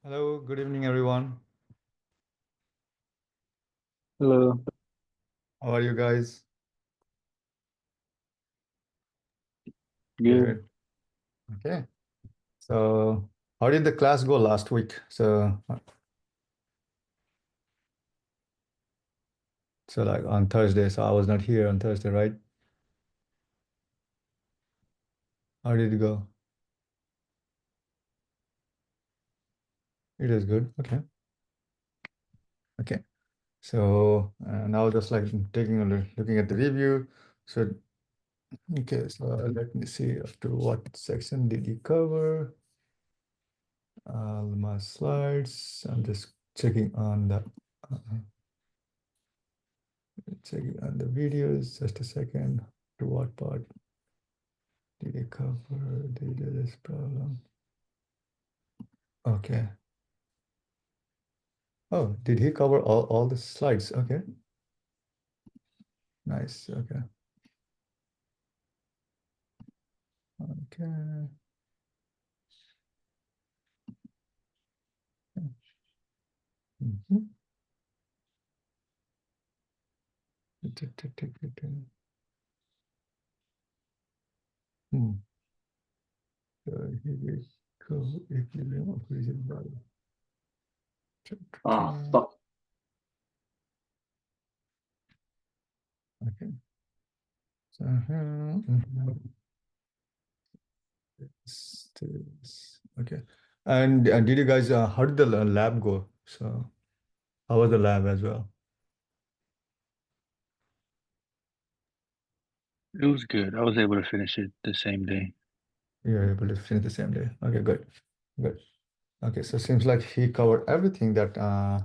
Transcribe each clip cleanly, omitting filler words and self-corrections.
Hello, good evening, everyone. Hello, How are you guys? good. Good. Okay. So, how did the class go last week? So like on Thursday. So I was not here on Thursday, right? How did it go? It is good. Okay. Okay. So now just like taking a looking at the review. So okay. So let me see up to what section did you cover? All my slides. I'm just uh, checking on the videos. Just a second. To what part? Did he cover the this problem? Okay. Oh, did he cover all the slides? Okay. Nice. Okay. Okay. Mhm. Hmm. Here we go. Equilibrium of rigid body. Ah, fuck. Okay. So, okay. And did you guys, how did the lab go? So, how was the lab as well? It was good. I was able to finish it the same day. You were able to finish the same day. Okay, good. Good. Okay, so seems like he covered everything that I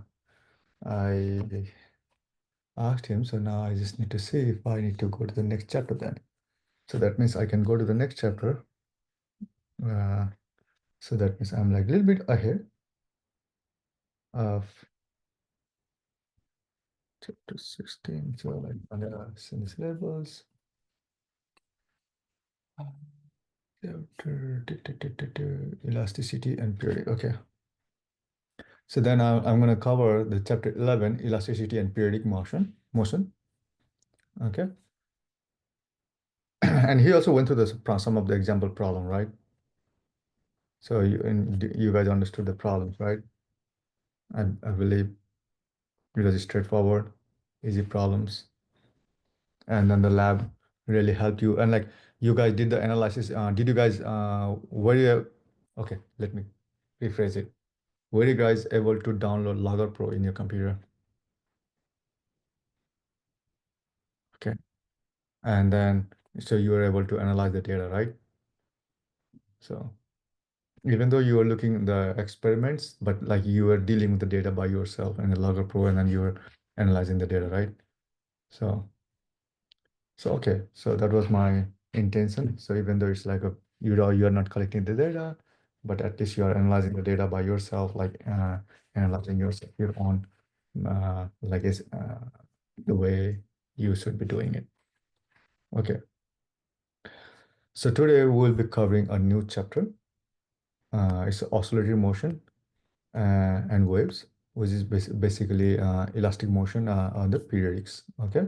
asked him. So now I just need to see if I need to go to the next chapter then. So that means I can go to the next chapter. Uh, so that means I'm like a little bit ahead of chapter 16. So like since levels, chapter elasticity and periodic. Okay. So then I'm going to cover the chapter 11, elasticity and periodic motion. Okay. And he also went through some of the example problem, right? So you guys understood the problems, right? I believe it was straightforward, easy problems. And then the lab really helped you. And like you guys did the analysis. Did you guys were you okay, let me rephrase it. Were you guys able to download Logger Pro in your computer? Okay. And then so you were able to analyze the data, right? So even though you were looking at the experiments, but like you were dealing with the data by yourself in the Logger Pro and then you were analyzing the data, right? So okay, so that was my intention. So even though it's like you're not collecting the data, but at least you are analyzing the data by yourself, like analyzing your own like is the way you should be doing it. Okay, so today we'll be covering a new chapter. It's oscillatory motion and waves, which is basically elastic motion on the periodics. Okay,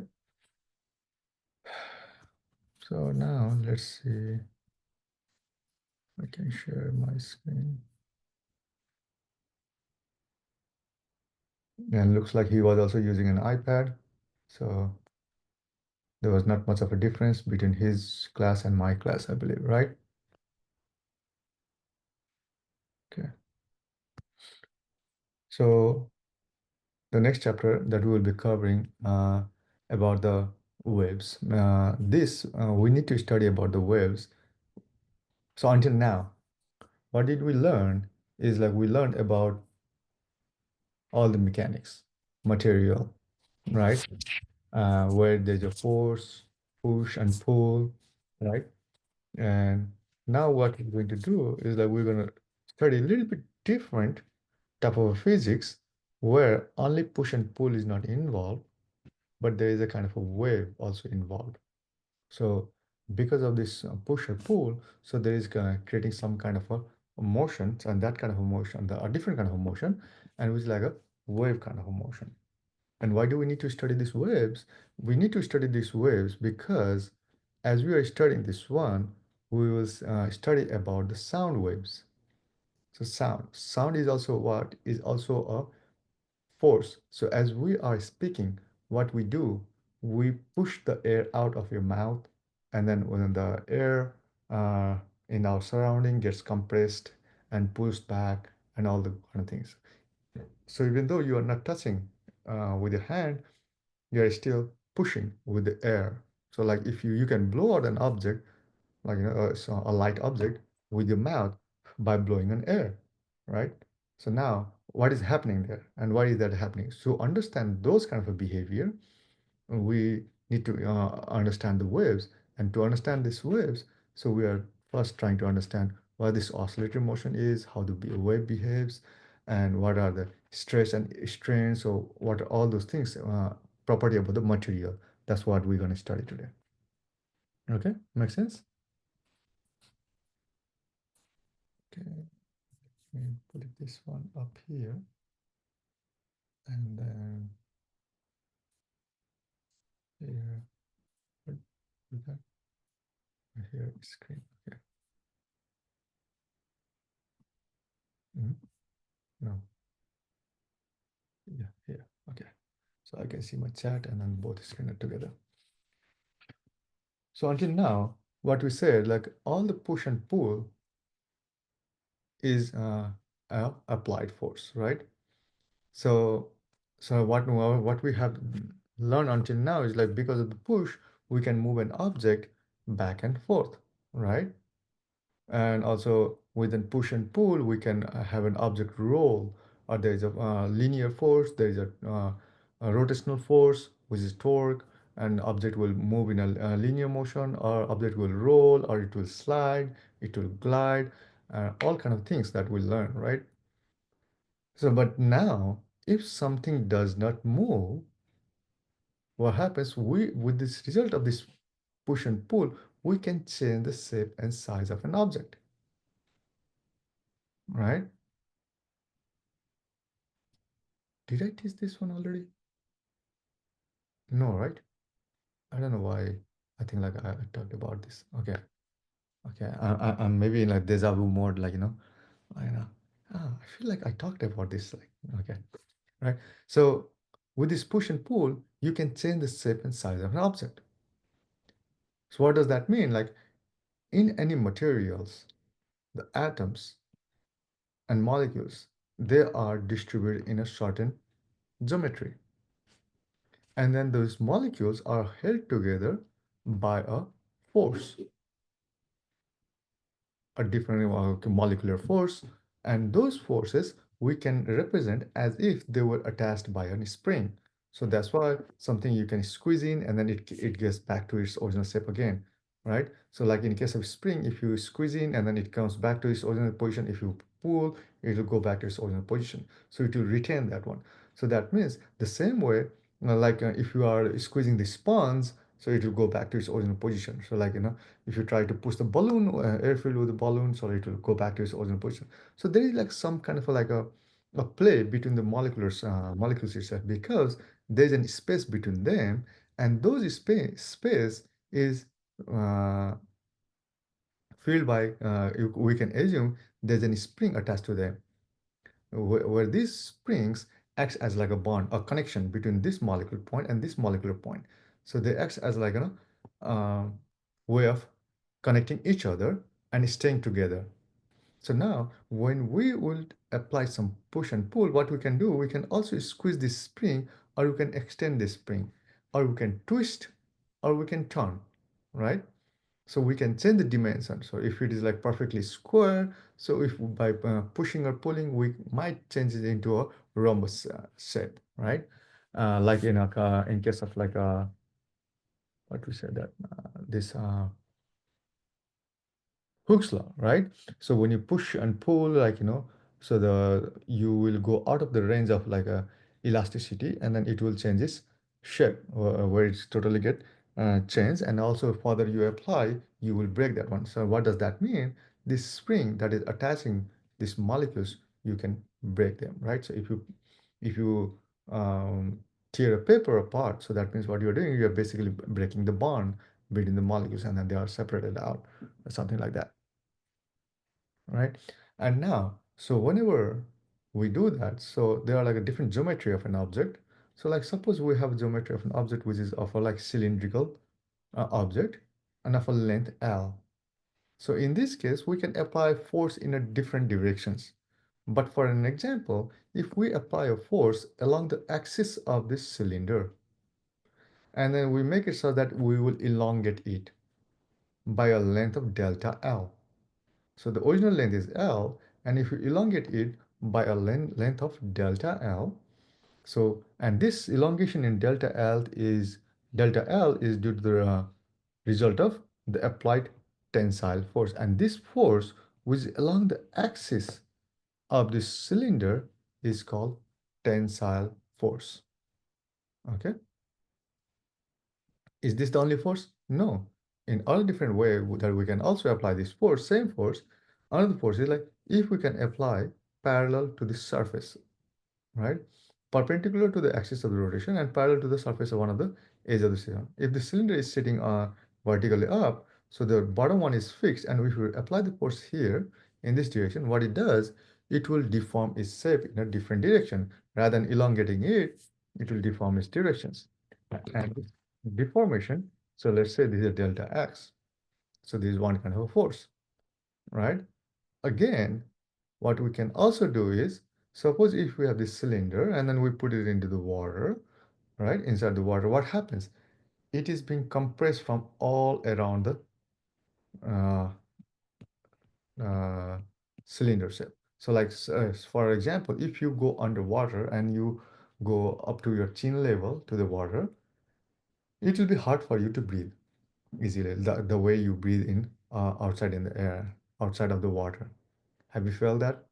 so now let's see. I can share my screen. And looks like he was also using an iPad. So there was not much of a difference between his class and my class, I believe, right? Okay. So the next chapter that we will be covering about the waves. This we need to study about the waves. So until now, what did we learn is like we learned about all the mechanics, material, right? Where there's a force, push and pull, right? And now what we're going to do is that we're going to study a little bit different type of physics where only push and pull is not involved, but there is a kind of a wave also involved. So because of this push or pull, so there is creating some kind of a motions, and that kind of a motion, a different kind of a motion, and which is like a wave kind of a motion. And why do we need to study these waves? We need to study these waves because as we are studying this one, we will study about the sound waves. So sound is also what is also a force. So as we are speaking, what we do, we push the air out of your mouth, and then when the air uh, in our surrounding gets compressed and pushed back and all the kind of things. So even though you are not touching with your hand, you are still pushing with the air. So like if you can blow out an object, like so a light object with your mouth by blowing on air, right? So now what is happening there and why is that happening? So understand those kind of a behavior, we need to understand the waves, and to understand these waves, so we are first trying to understand what this oscillatory motion is, how the wave behaves, and what are the stress and strain. So what are all those things, property about the material. That's what we're going to study today. Okay, make sense? Okay, let me put this one up here, and then here, we got here screen. Okay. Mhm. No, yeah, here. Okay. So I can see my chat and then both screen are together. So until now, what we said, like all the push and pull is a applied force, right? So what we have learned until now is like because of the push, we can move an object back and forth, right? And also within push and pull, we can have an object roll, or there is a linear force, there is a rotational force, which is torque, and object will move in a linear motion, or object will roll, or it will slide, it will glide, all kind of things that we learn, right? So, but now, if something does not move, what happens? We, with this result of this push and pull, we can change the shape and size of an object, right? Did I teach this one already? No, right? I don't know why. I think like I talked about this. Okay. Okay. I'm maybe in like deja vu mode, like, I know. I feel like I talked about this. Like, okay. Right. So with this push and pull, you can change the shape and size of an object. So what does that mean? Like in any materials, the atoms and molecules, they are distributed in a certain geometry. And then those molecules are held together by a force, a different molecular force, and those forces we can represent as if they were attached by a spring. So that's why something you can squeeze in and then it gets back to its original shape again, right? So like in case of spring, if you squeeze in and then it comes back to its original position, if you pull, it will go back to its original position. So it will retain that one. So that means the same way, if you are squeezing the sponge, so it will go back to its original position. So like, if you try to push the balloon, air filled with the balloon, so it will go back to its original position. So there is like some kind of a play between the molecules itself, because there's a space between them, and those space is uh, filled by we can assume there's a spring attached to them, where these springs acts as like a bond, a connection between this molecular point and this molecular point. So they act as like way of connecting each other and staying together. So now when we will apply some push and pull, what we can do, we can also squeeze this spring, or we can extend this spring, or we can twist, or we can turn, right? So we can change the dimension. So if it is like perfectly square, so if by pushing or pulling, we might change it into a rhombus shape, right? Like in case of like what we said that this Hooke's law, right? So when you push and pull, like, so you will go out of the range of like a elasticity, and then it will change its shape, where it's totally get changed. And also further you apply, you will break that one. So what does that mean? this spring that is attaching these molecules, you can break them, right? So if you um, tear a paper apart, so that means what you're doing, you're basically breaking the bond between the molecules, and then they are separated out, or something like that, right? And now, so whenever we do that, so there are like a different geometry of an object. So like suppose we have a geometry of an object which is of a like cylindrical object and of a length L. So in this case, we can apply force in a different directions. But for an example, if we apply a force along the axis of this cylinder, and then we make it so that we will elongate it by a length of delta L. So the original length is L, and if you elongate it by a length of delta L, so, and this elongation in delta L is due to the result of the applied tensile force. And this force, which is along the axis of this cylinder, is called tensile force. Okay. Is this the only force? No. In other different way that we can also apply this force, same force, another force is like if we can apply parallel to the surface, right? Perpendicular to the axis of the rotation and parallel to the surface of one of the edge of the cylinder. If the cylinder is sitting vertically up, so the bottom one is fixed, and if we apply the force here in this direction, what it does, it will deform its shape in a different direction. Rather than elongating it, it will deform its directions. And deformation, so let's say this is delta x. So this is one kind of a force, right? Again, what we can also do is, suppose if we have this cylinder and then we put it into the water, right? Inside the water, what happens? It is being compressed from all around the uh, uh, cylinder shape. So like, for example, if you go underwater and you go up to your chin level to the water, it will be hard for you to breathe easily, the way you breathe in outside in the air, outside of the water. Have you felt that?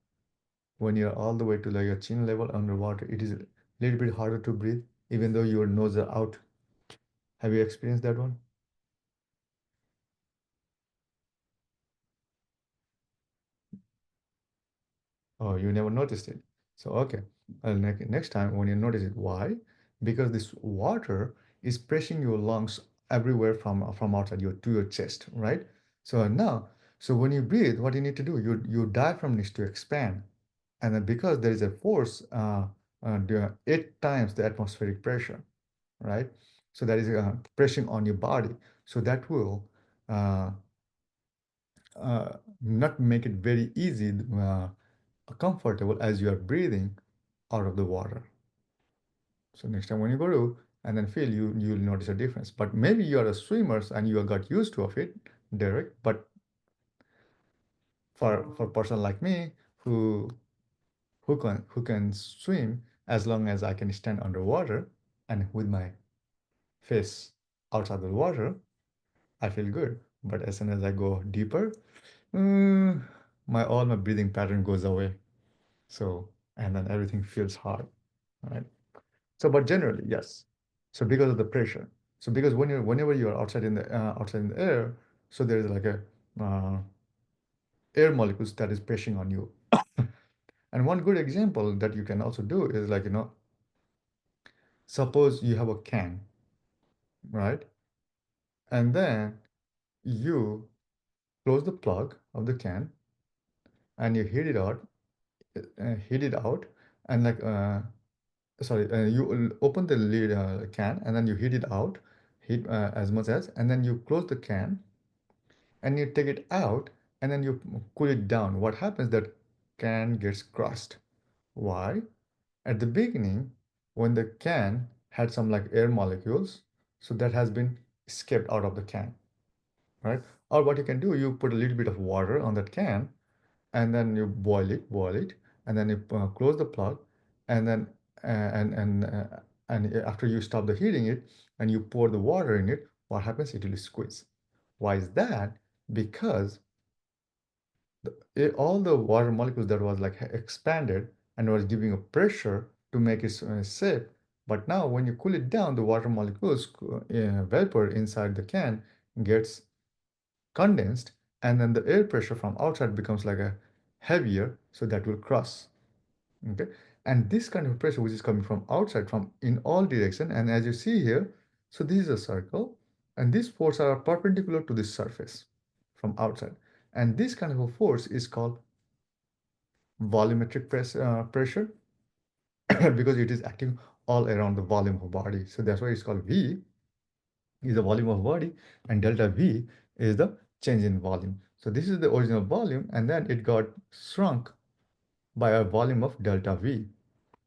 When you're all the way to like your chin level underwater, it is a little bit harder to breathe, even though your nose are out. Have you experienced that one? Oh, you never noticed it. So, okay. Next time when you notice it, why? Because this water is pressing your lungs everywhere from outside your to your chest, right? So now, so when you breathe, what you need to do, your diaphragm needs to expand, and then because there is a force, 8 times the atmospheric pressure, right? So that is pressing on your body. So that will uh, not make it very easy, comfortable as you are breathing out of the water. So next time when you go to and then feel, you'll notice a difference. But maybe you are a swimmer and you got used to of it, Derek. But for a person like me who can swim as long as I can stand underwater and with my face outside the water, I feel good. But as soon as I go deeper, mm, my breathing pattern goes away. So and then everything feels hard, right? So, but generally, yes. So because of the pressure. So because whenever you are outside in the air, so there is like a uh, air molecules that is pressing on you. And one good example that you can also do is like suppose you have a can, right? And then you close the plug of the can and you heat it out, and like sorry, you open the lid can and then you heat it out, heat as much as, and then you close the can and you take it out and then you cool it down. What happens that can gets crushed? Why? At the beginning, when the can had some like air molecules, so that has been escaped out of the can, right? Or what you can do, you put a little bit of water on that can and then you boil it, and then you close the plug, and then and after you stop the heating it, and you pour the water in it, what happens? It will squeeze. Why is that? Because all the water molecules that was like expanded and was giving a pressure to make it safe. But now when you cool it down, the water molecules, vapor inside the can gets condensed, and then the air pressure from outside becomes like a heavier, so that will cross. Okay, and this kind of pressure which is coming from outside from in all direction, and as you see here, so this is a circle, and these forces are perpendicular to this surface from outside, and this kind of a force is called volumetric pressure because it is acting all around the volume of body. So that's why it's called V is the volume of body, and delta V is the change in volume. So this is the original volume, and then it got shrunk by a volume of delta V.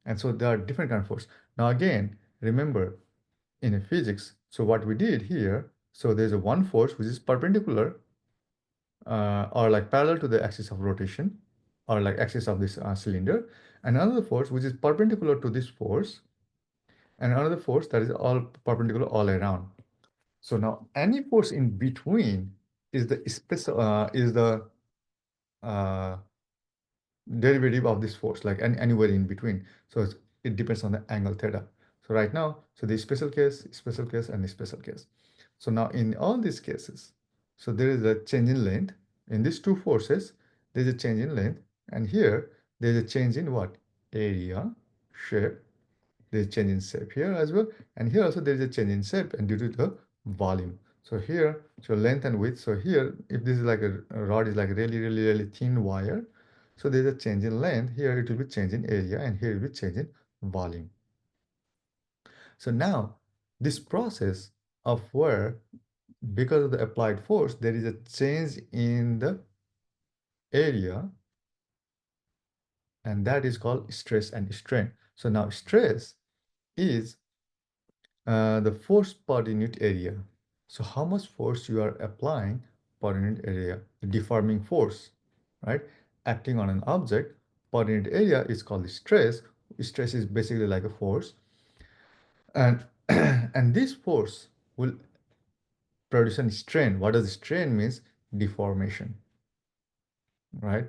And so there are different kind of force. Now again, remember in physics, so what we did here, so there's a one force which is perpendicular or like parallel to the axis of rotation or like axis of this cylinder, and another force which is perpendicular to this force, and another force that is all perpendicular all around. So now any force in between is the uh, derivative of this force, like anywhere in between. So it depends on the angle theta. So right now, so the special case, and the special case. So now in all these cases, so there is a change in length. In these two forces, there's a change in length. And here, there's a change in what? Area, shape, there's change in shape here as well, and here also there is a change in shape and due to the volume. So here, so length and width. So here, if this is like a rod is like really thin wire, so there's a change in length. Here it will be change in area, and here it will be change in volume. So now this process of where, because of the applied force, there is a change in the area, and that is called stress and strain. So now stress is the force per unit area. So how much force you are applying per unit area, the deforming force, right? Acting on an object per unit area is called stress. Stress is basically like a force. And and this force will produce a strain. What does strain means? Deformation, right?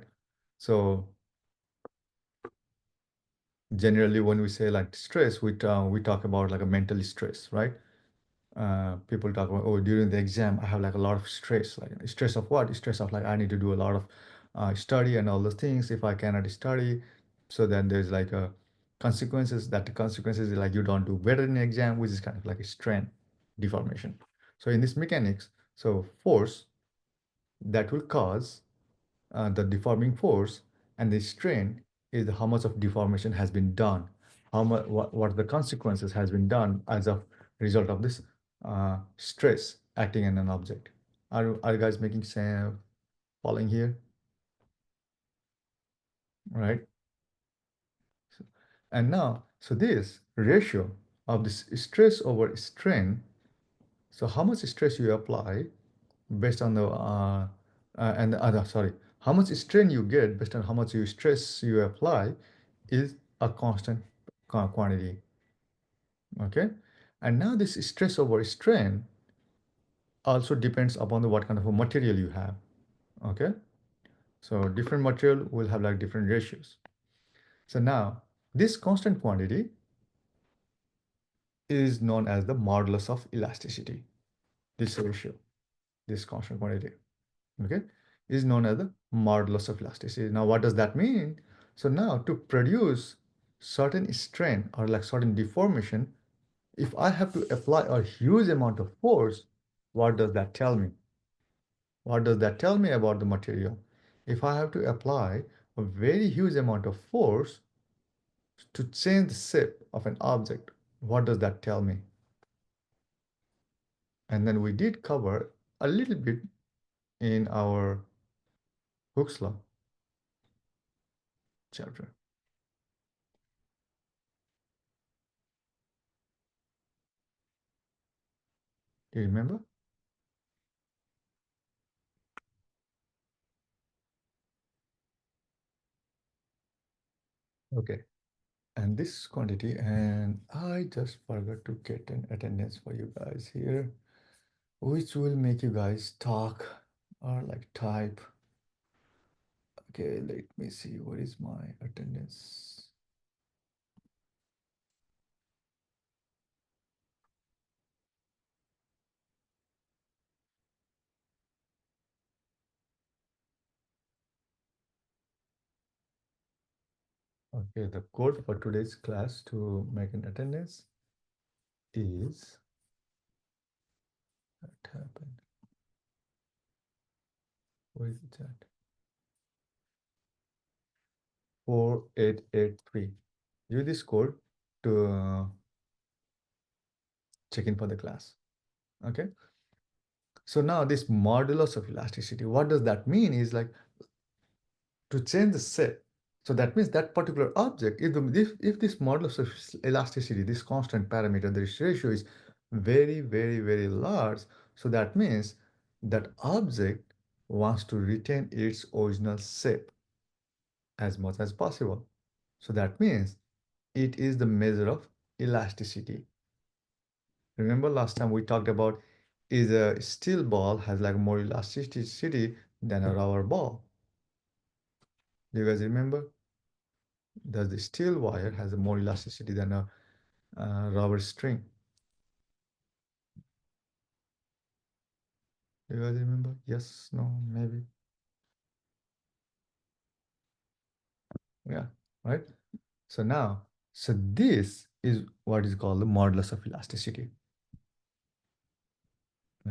So generally when we say like stress, we talk about like a mental stress, right? People talk about, oh, during the exam I have like a lot of stress. Like stress of what? Stress of like I need to do a lot of study and all those things. If I cannot study, so then there's like a consequences. That the consequences is like you don't do better in the exam, which is kind of like a strain, deformation. So in this mechanics, so force that will cause the deforming force, and the strain is how much of deformation has been done, how much what the consequences has been done as a result of this stress acting on an object. Are you guys making sense? Following here, right? And now, so this ratio of this stress over strain, so how much stress you apply based on the and the other sorry, how much strain you get based on how much you stress you apply is a constant quantity. Okay, and now this stress over strain also depends upon the what kind of a material you have. Okay, so different material will have like different ratios. So now this constant quantity is known as the modulus of elasticity. This ratio, this constant quantity, okay, is known as the modulus of elasticity. Now what does that mean? So now to produce certain strain or like certain deformation, if I have to apply a huge amount of force, what does that tell me? What does that tell me about the material? If I have to apply a very huge amount of force to change the shape of an object, what does that tell me? And then we did cover a little bit in our Hooke's law chapter. Do you remember? Okay. And this quantity, and I just forgot to get an attendance for you guys here, which will make you guys talk or like type. Okay, let me see. What is my attendance? Okay, the code for today's class to make an attendance is what happened? Where is it at? 4883. Use this code to check in for the class. Okay. So now this modulus of elasticity, what does that mean? Is like to change the set. So that means that particular object, if this modulus of elasticity, this constant parameter, this ratio is very, very, very large, so that means that object wants to retain its original shape as much as possible. So that means it is the measure of elasticity. Remember last time we talked about is a steel ball has like more elasticity than a rubber ball. Do you guys remember? Does the steel wire has a more elasticity than a rubber string? Do you guys remember? Yes, no, maybe. Yeah, right? So now, so this is what is called the modulus of elasticity.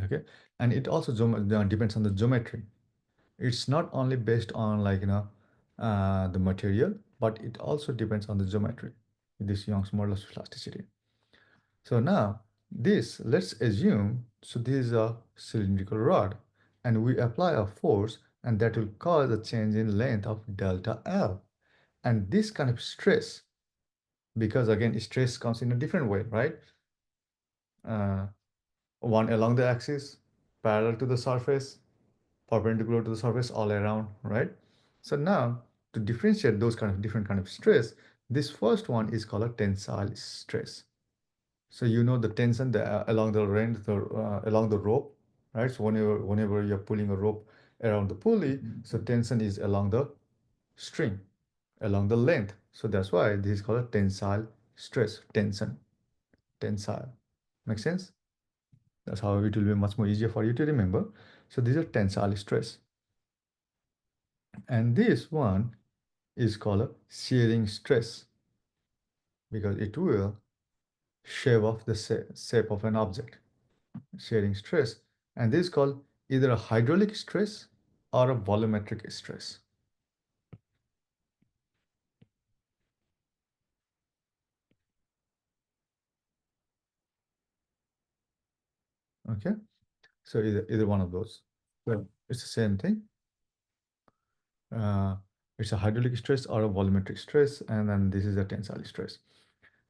Okay, and it also depends on the geometry. It's not only based on like the material, but it also depends on the geometry. This Young's modulus of elasticity. So now this, let's assume, so this is a cylindrical rod and we apply a force and that will cause a change in length of delta L. And this kind of stress, because again, stress comes in a different way, right? Uh, one along the axis, parallel to the surface, perpendicular to the surface, all around, right? So now to differentiate those kind of different kind of stress, this first one is called a tensile stress. So you know the tension along the length, along the rope, right? So whenever you're pulling a rope around the pulley, so tension is along the string, along the length. So that's why this is called a tensile stress, tension, tensile. Make sense? That's how it will be much more easier for you to remember. So these are tensile stress. And this one is called a shearing stress because it will shave off the shape of an object. Shearing stress, and this is called either a hydraulic stress or a volumetric stress. Okay, so either one of those. Well, it's the same thing. Uh, it's a hydraulic stress or a volumetric stress, and then this is a tensile stress.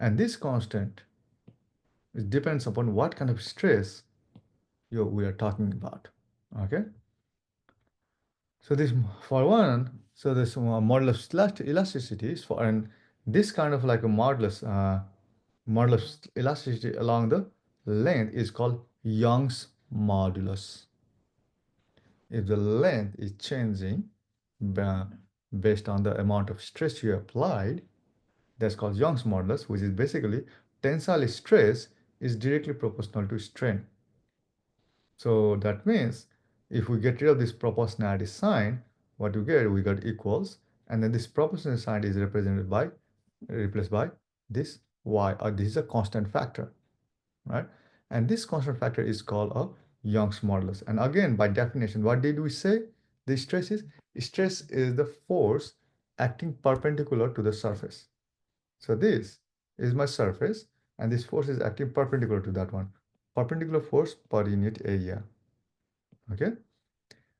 And this constant, it depends upon what kind of stress we are talking about. Okay, so this for one, so this modulus elasticity is for, and this kind of like a modulus elasticity along the length is called Young's modulus. If the length is changing based on the amount of stress you applied, that's called Young's modulus, which is basically tensile stress is directly proportional to strain. So that means if we get rid of this proportionality sign, what you get, we got equals, and then this proportionality sign is replaced by this y, or this is a constant factor, right? And this constant factor is called a Young's modulus. And again, by definition, what did we say? The stress is the force acting perpendicular to the surface. So this is my surface, and this force is acting perpendicular to that one. Perpendicular force per unit area. Okay?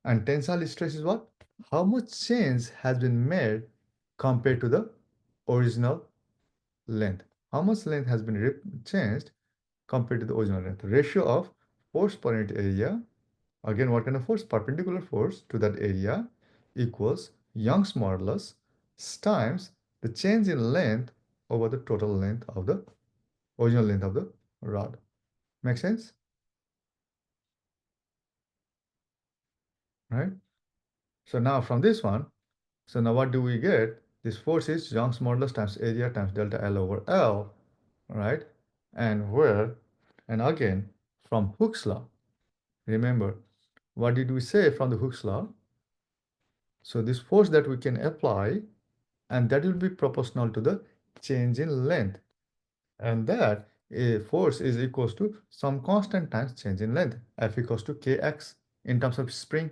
And tensile stress is what? How much change has been made compared to the original length? How much length has been changed compared to the original length? Ratio of force per unit area. Again, what kind of force? Perpendicular force to that area equals Young's modulus times the change in length over the total length of the original length of the rod. Make sense? Right? So now from this one, so now what do we get? This force is Young's modulus times area times delta L over L, right? And where, and again, from Hooke's law, remember, what did we say from the Hooke's law? So this force that we can apply and that will be proportional to the change in length. And that a force is equals to some constant times change in length, F equals to kx in terms of spring,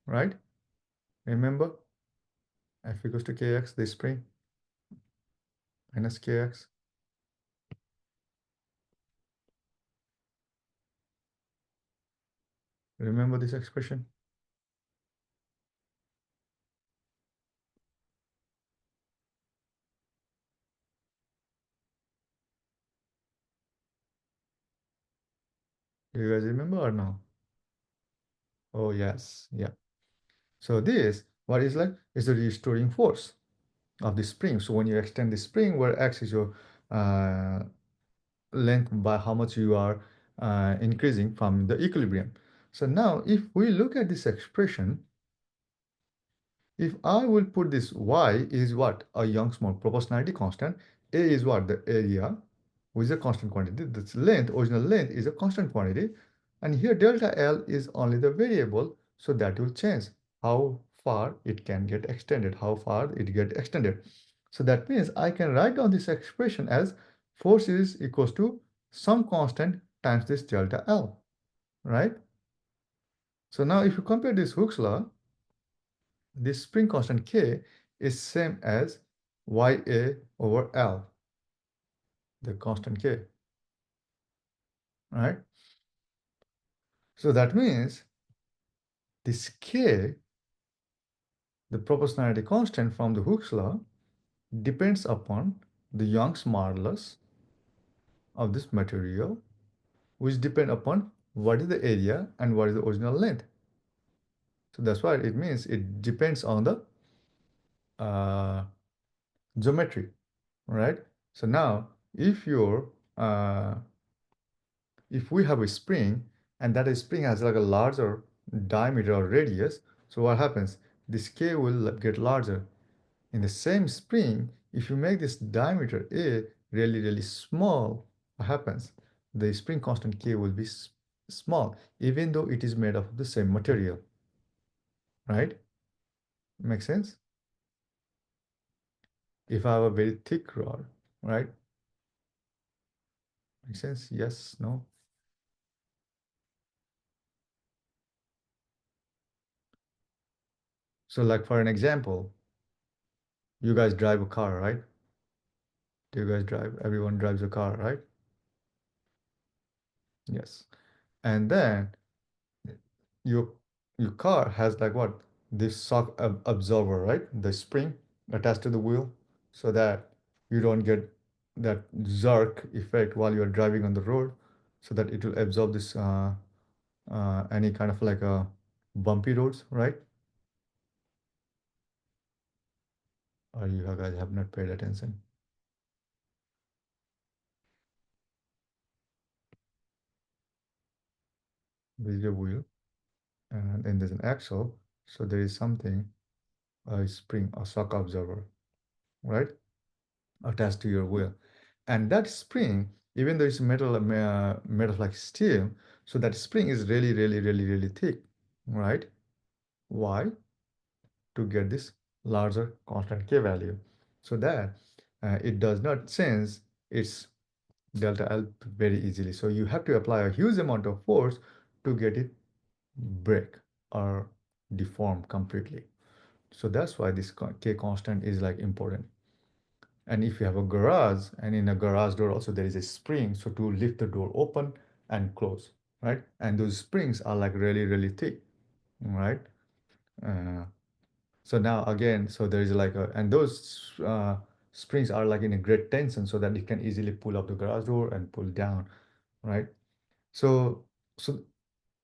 right? Remember, F equals to kx, the spring, minus kx. Remember this expression? Do you guys remember or no? Oh, yes. Yeah. So this, what is like, is the restoring force of the spring. So when you extend the spring, where x is your uh, length by how much you are increasing from the equilibrium. So now if we look at this expression, if I will put this y is what? A Young's mode proportionality constant. A is what? The area, which is a constant quantity. This length, original length is a constant quantity. And here delta L is only the variable. So that will change how far it can get extended, how far it get extended. So that means I can write down this expression as force is equals to some constant times this delta L, right? So now if you compare this Hooke's law, this spring constant K is same as YA over L, the constant K, right? So that means this K, the proportionality constant from the Hooke's law, depends upon the Young's modulus of this material, which depend upon what is the area and what is the original length. So that's why it means it depends on the uh, geometry, right? So now uh, if we have a spring and that spring has like a larger diameter or radius, so what happens? This K will get larger. In the same spring, if you make this diameter A really, really small, what happens? The spring constant K will be small, even though it is made of the same material, right? Makes sense? If I have a very thick rod, right? Makes sense? Yes, no? So like for an example, you guys drive a car, right? Do you guys drive? Everyone drives a car, right? Yes. And then your your car has like what? This shock absorber, right? The spring attached to the wheel so that you don't get that jerk effect while you're driving on the road so that it will absorb this any kind of like a bumpy roads, right? Or you guys have not paid attention. This is your wheel and then there's an axle. So there is something, a spring, a shock absorber, right? Attached to your wheel. And that spring, even though it's metal made of like steel, so that spring is really, really, really, really thick, right? Why? To get this larger constant K value. So that it does not change its delta L very easily. So you have to apply a huge amount of force to get it break or deform completely. So that's why this K constant is like important. And if you have a garage, and in a garage door also there is a spring, so to lift the door open and close, right? And those springs are like really, really thick, right? Uh, so now again, so there is like a, and those springs are like in a great tension so that you can easily pull up the garage door and pull down, right? So, so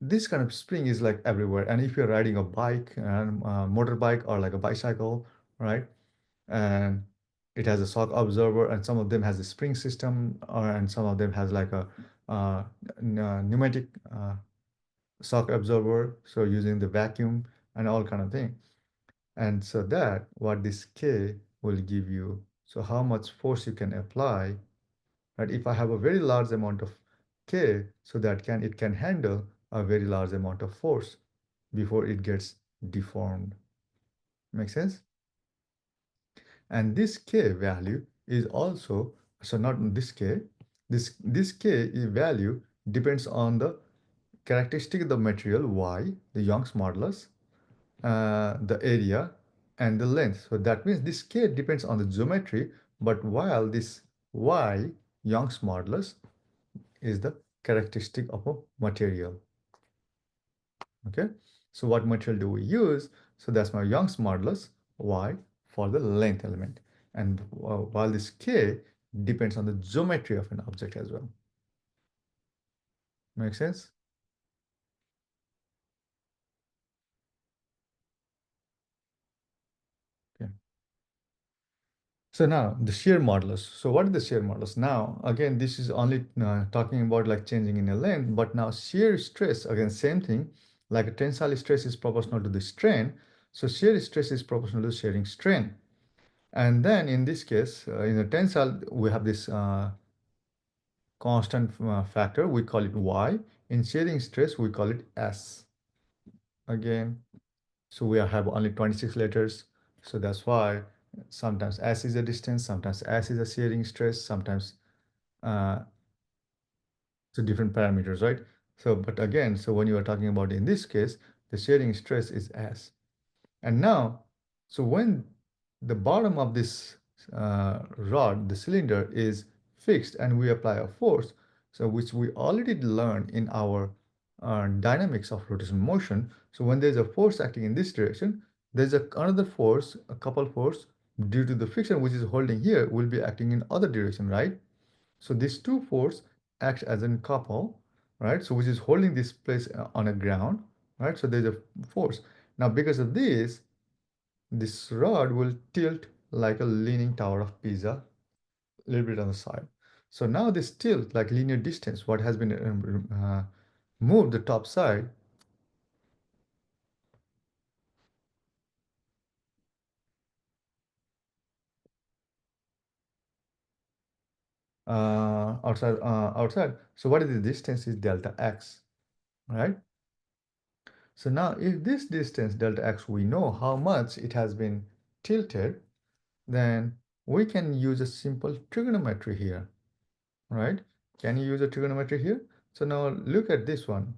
this kind of spring is like everywhere. And if you're riding a bike and motorbike or like a bicycle, right? And it has a shock absorber and some of them has a spring system and some of them has like a uh, pneumatic shock absorber, so using the vacuum and all kind of thing. And so that what this K will give you, so how much force you can apply, right? If I have a very large amount of K, so that it can handle a very large amount of force before it gets deformed. Make sense? And this K value is also, so not this K, this K value depends on the characteristic of the material Y, the Young's modulus, the area, and the length. So that means this K depends on the geometry, but while this Y, Young's modulus, is the characteristic of a material. Okay, so what material do we use? So that's my Young's modulus Y for the length element. And while this K depends on the geometry of an object as well. Make sense? Okay. So now the shear modulus. So what is the shear modulus? Now, again, this is only talking about like changing in a length, but now shear stress, again, same thing, like a tensile stress is proportional to the strain. So shear stress is proportional to the shearing strain. And then in this case, in the tensile, we have this constant factor, we call it Y. In shearing stress, we call it S. Again, so we have only 26 letters. So that's why sometimes S is a distance, sometimes S is a shearing stress, sometimes uh, so different parameters, right? So, but again, so when you are talking about in this case, the shearing stress is S. And now, so when the bottom of this rod, the cylinder is fixed and we apply a force, so which we already learned in our dynamics of rotation motion. So when there's a force acting in this direction, there's another force, a couple force due to the friction which is holding here will be acting in other direction, right? So these two force act as a couple, right? So which is holding this place on a ground, right? So there's a force. Now because of this rod will tilt like a leaning tower of Pisa, a little bit on the side. So now this tilt, like linear distance, what has been moved the top side, outside. So what is the distance is delta x, right? So now if this distance delta x, we know how much it has been tilted, then we can use a simple trigonometry here, right? Can you use a trigonometry here? So now look at this one.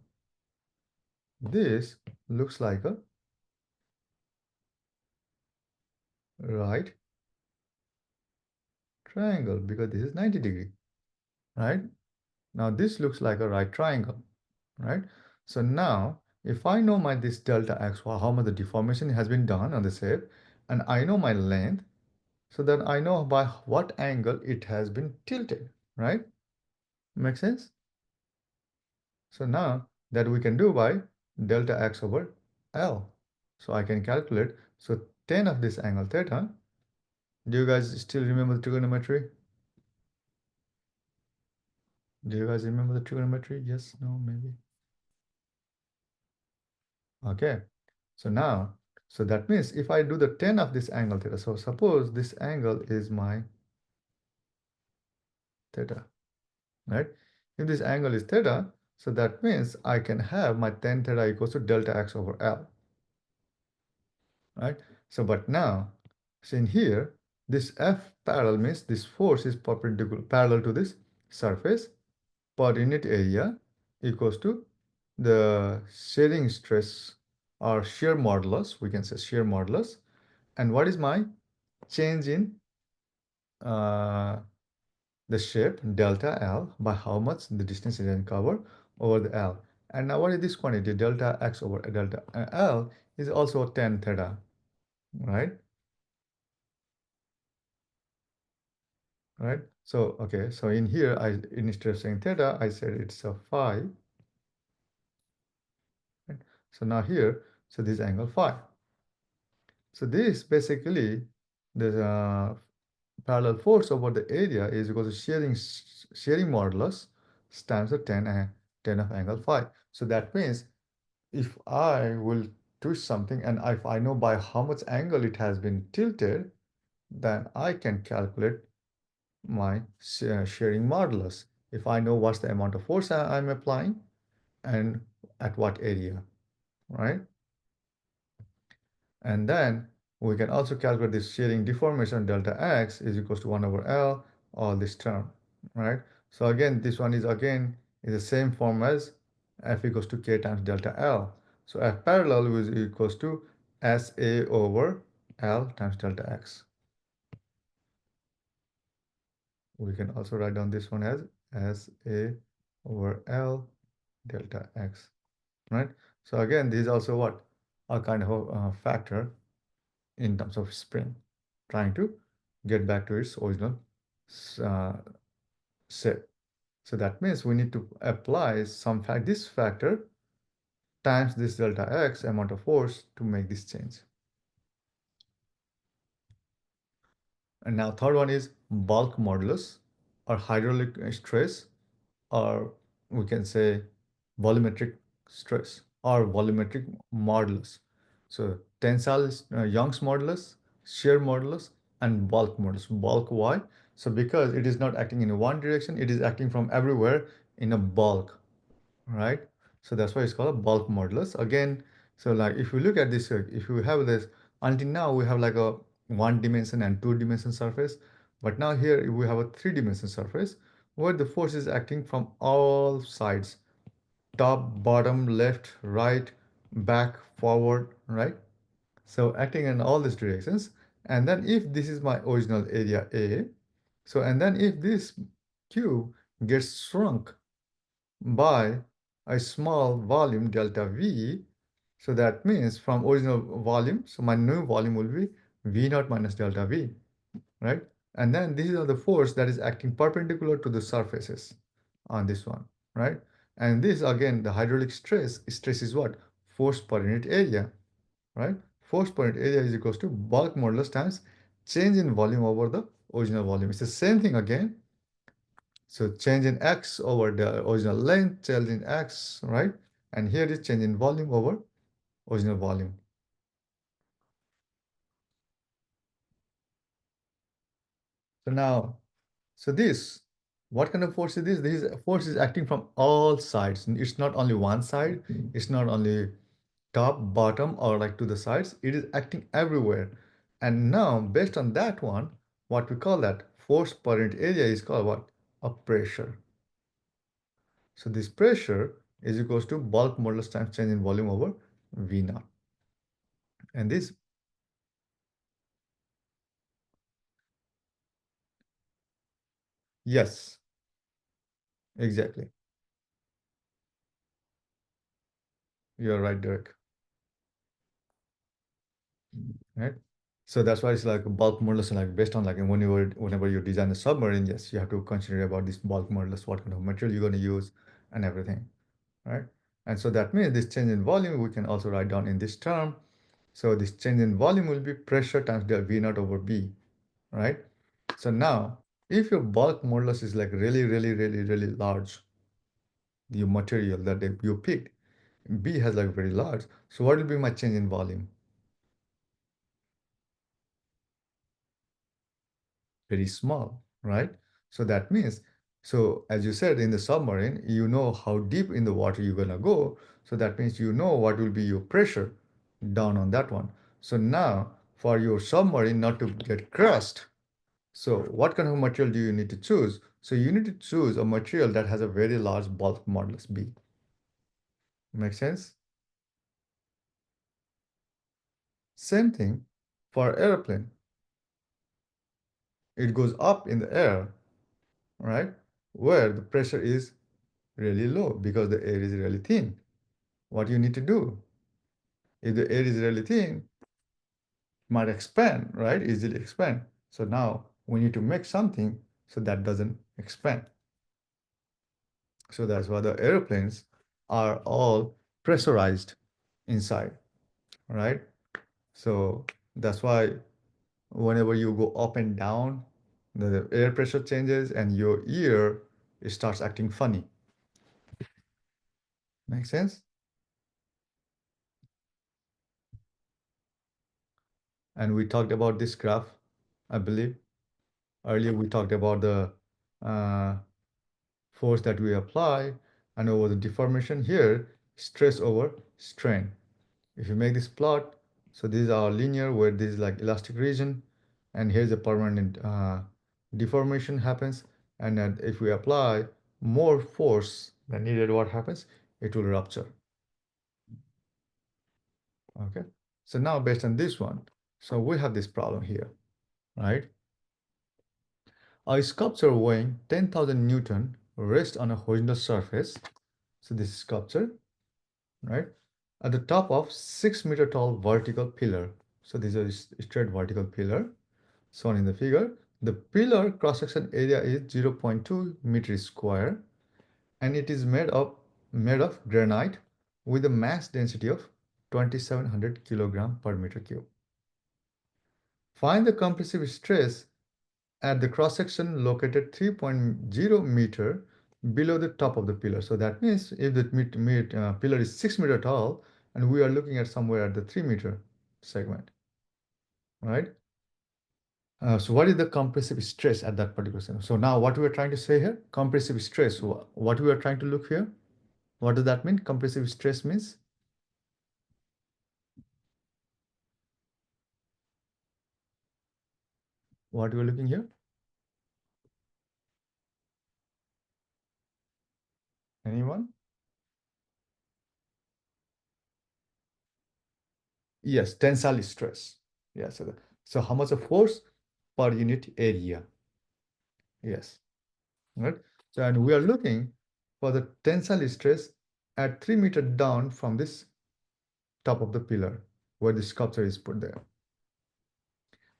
This looks like a right triangle because this is 90 degree, right? Now this looks like a right triangle, right? So now if I know my this delta x, how much the deformation has been done on the shape, and I know my length, so then I know by what angle it has been tilted, right? Make sense? So now that we can do by delta x over L. So I can calculate, so tan of this angle theta, do you guys still remember the trigonometry? Do you guys remember the trigonometry? Yes, no, maybe. Okay. So now, so that means if I do the tan of this angle theta, so suppose this angle is my theta, right? If this angle is theta, so that means I can have my tan theta equals to delta x over L, right? So, but now, so in here, this F parallel means this force is perpendicular, parallel to this surface per unit area equals to the shearing stress or shear modulus, we can say shear modulus. And what is my change in uh, the shape delta L by how much the distance is uncovered over the L. And now what is this quantity? Delta x over delta L is also tan theta, right? Right? So, okay, so in here, instead of saying theta, I said it's a phi. Right? So now here, so this angle phi. So this basically, the parallel force over the area is equal to shearing modulus times the tan of angle phi. So that means if I will twist something and if I know by how much angle it has been tilted, then I can calculate my shearing modulus. If I know what's the amount of force I'm applying and at what area, right? And then We can also calculate this shearing deformation delta x is equals to 1 over L, all this term, right? So again, this one is again is the same form as F equals to K times delta L. So F parallel is equals to SA over L times delta x. We can also write down this one as SA over L delta x, right? So again, this is also what? A kind of a factor in terms of spring, trying to get back to its original uh, set. So that means we need to apply this factor times this delta x amount of force to make this change. And now third one is bulk modulus or hydraulic stress, or we can say volumetric stress or volumetric modulus. So tensile Young's modulus, shear modulus, and bulk modulus. Bulk why? So because it is not acting in one direction, it is acting from everywhere in a bulk, right? So that's why it's called a bulk modulus. Again, so like if you look at this, if you have this, until now we have like a one dimension and two dimension surface, but now here we have a three dimension surface where the force is acting from all sides, top, bottom, left, right, back, forward, right? So acting in all these directions. And then if this is my original area A, so and then if this cube gets shrunk by a small volume delta V. So that means from original volume, so my new volume will be V naught minus delta V, right? And then this is the force that is acting perpendicular to the surfaces on this one, right? And this again, the hydraulic stress is what? Force per unit area, right? Force per unit area is equals to bulk modulus times change in volume over the original volume. It's the same thing again, so change in x over the original length, change in x, right? And here is change in volume over original volume. So now, so this, what kind of force is this? This force is acting from all sides. It's not only one side. It's not only top, bottom, or like to the sides. It is acting everywhere. And now, based on that one, what we call that force per unit area is called what? A pressure. So this pressure is equals to bulk modulus times change in volume over V naught. And this, yes, exactly. You're right, Derek. Right? So that's why it's like bulk modulus, like based on like whenever you design a submarine, yes, you have to consider about this bulk modulus, what kind of material you're going to use and everything, right? And so that means this change in volume, we can also write down in this term. So this change in volume will be pressure times del V naught over B, right? So now, if your bulk modulus is like really, really, really, really large, the material that you picked, B has like very large. So what will be my change in volume? Very small, right? So that means, so as you said in the submarine, you know how deep in the water you're gonna go. So that means you know what will be your pressure down on that one. So now for your submarine not to get crushed, so what kind of material do you need to choose? So you need to choose a material that has a very large bulk modulus B. Make sense? Same thing for airplane. It goes up in the air, right? Where the pressure is really low because the air is really thin. What you need to do? If the air is really thin, it might expand, right? Easily expand. So now we need to make something so that doesn't expand. So that's why the airplanes are all pressurized inside, right? So that's why whenever you go up and down, the air pressure changes and your ear starts acting funny. Make sense? And we talked about this graph, I believe. Earlier we talked about the uh, force that we apply, and over the deformation here, stress over strain. If you make this plot, So these are linear where this is like elastic region, and here's a permanent deformation happens. And if we apply more force than needed, what happens? It will rupture. Okay. So now based on this one, so we have this problem here, right? A sculpture weighing 10,000 Newton rests on a horizontal surface. So this is sculpture, right? At the top of 6-meter tall vertical pillar. So this is a straight vertical pillar shown in the figure. The pillar cross-section area is 0.2 meters square, and it is made of granite with a mass density of 2700 kilogram per meter cube. Find the compressive stress at the cross-section located 3.0 meter below the top of the pillar. So that means if the pillar is 6 meter tall and we are looking at somewhere at the 3 meter segment, right? So what is the compressive stress at that particular segment? So now what we are trying to say here, compressive stress, what we are trying to look here, what does that mean? Compressive stress means what we are looking here? Anyone? Yes, tensile stress. Yeah, so how much of force per unit area? Yes, right? So, and we are looking for the tensile stress at 3 meter down from this top of the pillar where the sculpture is put there.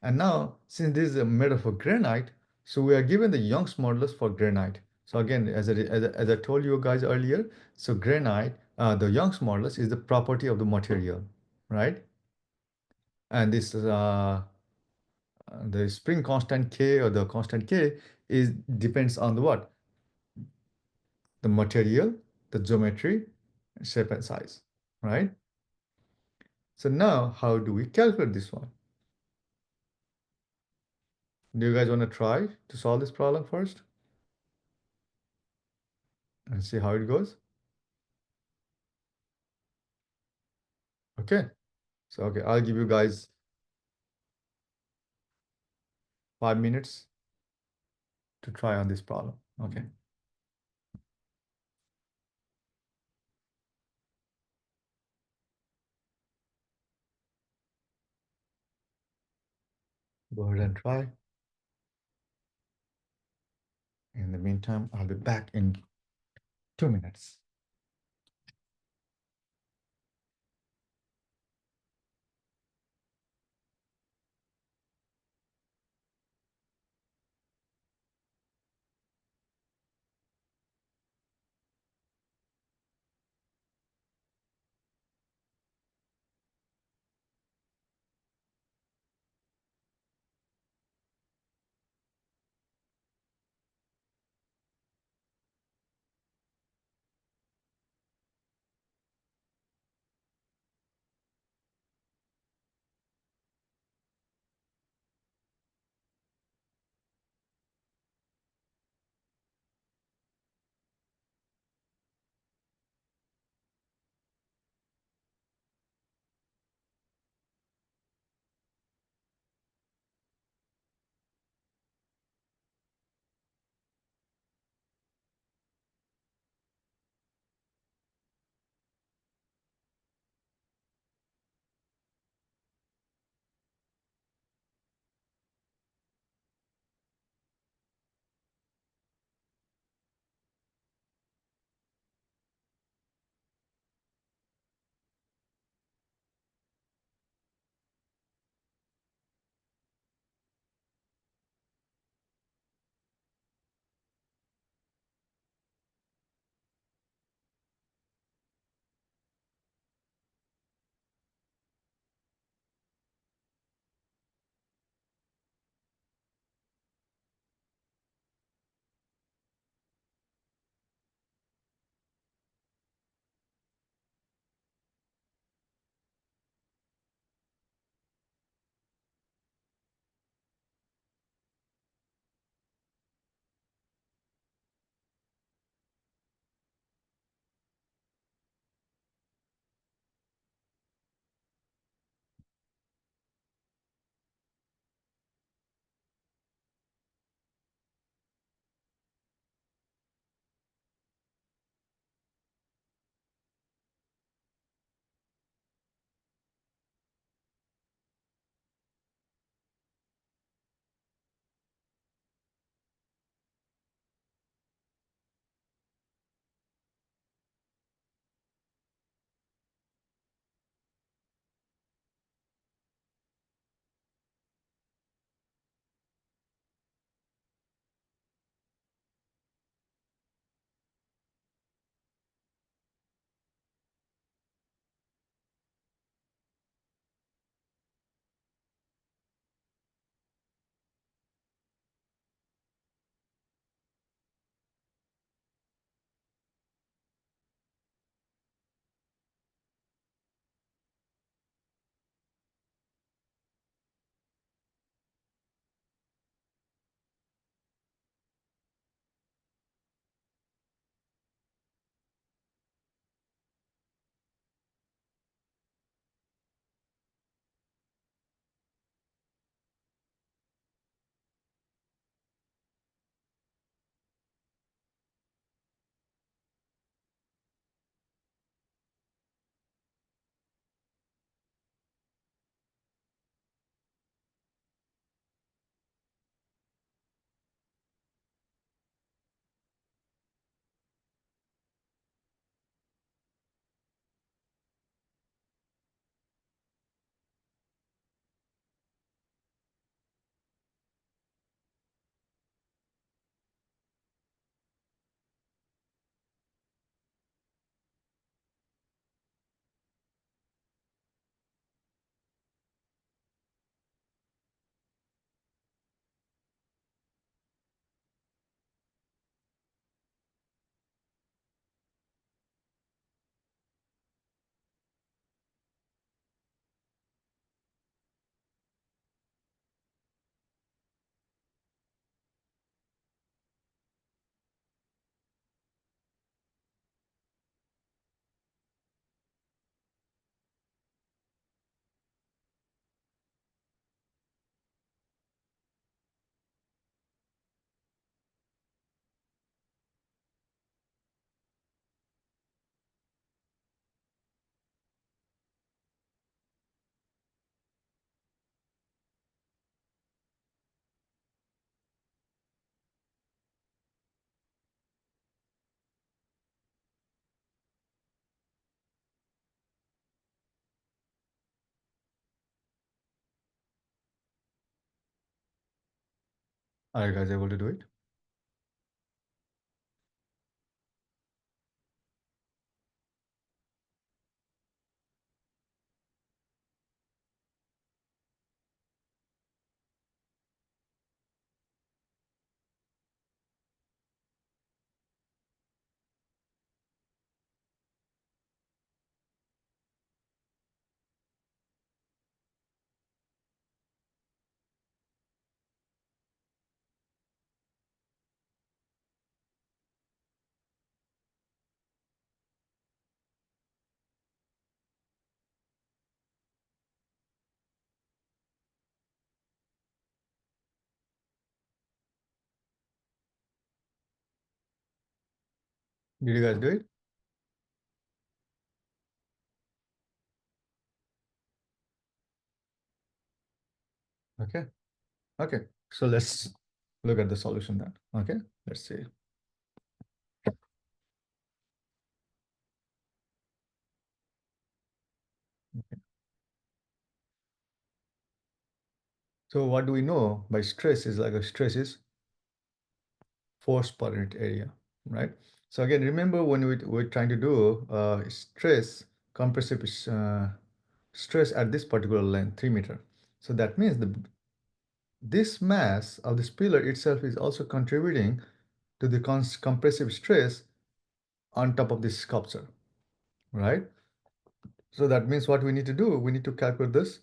And now, since this is made of a granite, so we are given the Young's modulus for granite. So again, as I told you guys earlier, so granite, the Young's modulus is the property of the material, right? And this the spring constant K or the constant K is depends on the what? The material, the geometry, shape and size, right? So now how do we calculate this one? Do you guys want to try to solve this problem first and see how it goes? Okay. So, okay, I'll give you guys 5 minutes to try on this problem. Okay. Go ahead and try. In the meantime, I'll be back in 2 minutes. Are you guys able to do it? Did you guys do it? Okay. Okay. So let's look at the solution then. Okay. Let's see. Okay. So what do we know by stress is like a stress is force per unit area, right? So again, remember when we're trying to do stress, compressive stress at this particular length, 3 meter. So that means this mass of this pillar itself is also contributing to the compressive stress on top of this sculpture, right? So that means what we need to do, we need to calculate this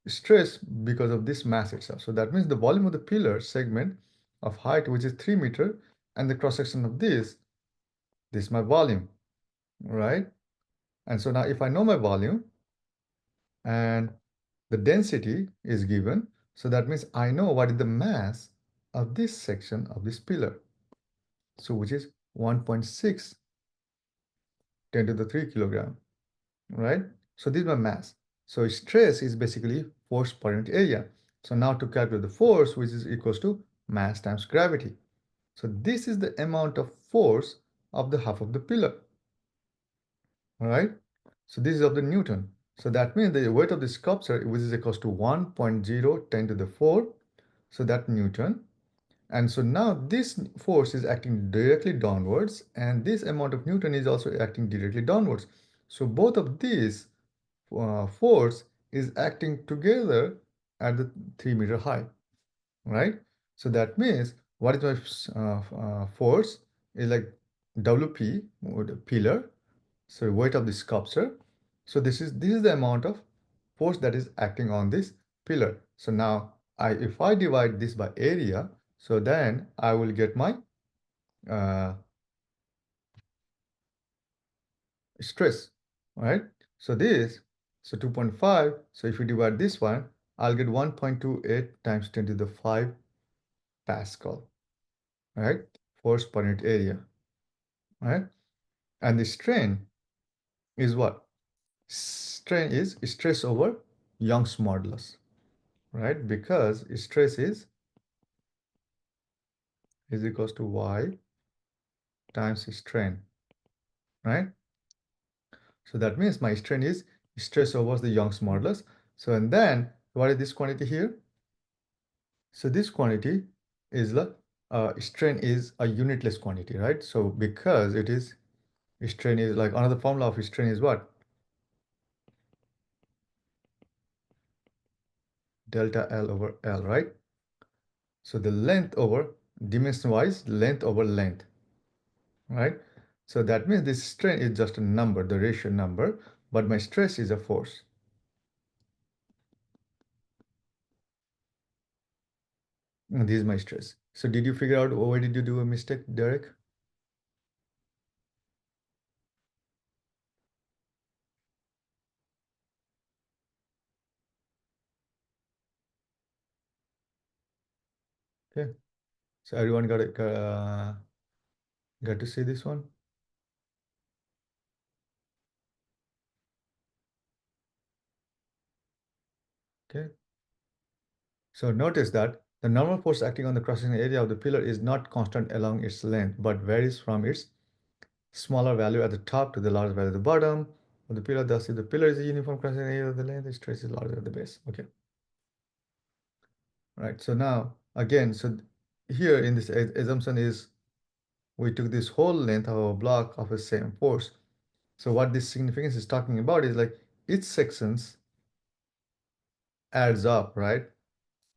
stress because of this mass itself. So that means the volume of the pillar segment of height, which is 3 meter, and the cross section of this is my volume, right? And so now if I know my volume and the density is given, so that means I know what is the mass of this section of this pillar. So which is 1.6 10 to the 3 kilogram, right? So this is my mass. So stress is basically force per unit area. So now to calculate the force, which is equals to mass times gravity. So this is the amount of force of the half of the pillar, all right? So this is of the Newton. So that means the weight of the sculpture, which is equals to 1.010 to the 4. So that Newton. And so now this force is acting directly downwards, and this amount of Newton is also acting directly downwards. So both of these force is acting together at the 3 meter high, right? So that means what is my force is like WP, or the pillar, so weight of the sculpture. So this is the amount of force that is acting on this pillar. So now if I divide this by area, so then I will get my uh, stress, right? So this, so 2.5, so if you divide this one, I'll get 1.28 times 10 to the 5 Pascal, right? Force per unit area, right? And the strain is what? Strain is stress over Young's modulus, right? Because stress is equals to Y times strain, right? So that means my strain is stress over the Young's modulus. So and then what is this quantity here? So this quantity is the strain is a unitless quantity, right? So because it is strain is like another formula of strain is what? Delta L over L, right? So the length over dimension wise length over length, right? So that means this strain is just a number, the ratio number, but my stress is a force. And this is my stress. So did you figure out where did you do a mistake, Derek? Okay. So everyone got to see this one? Okay. So notice that the normal force acting on the cross-sectional area of the pillar is not constant along its length, but varies from its smaller value at the top to the larger value at the bottom of the pillar. Thus, if the pillar is a uniform cross-sectional area of the length, the stress is larger at the base. Okay. Right. So now again, so here in this assumption is we took this whole length of a block of the same force. So what this significance is talking about is like each sections adds up, right?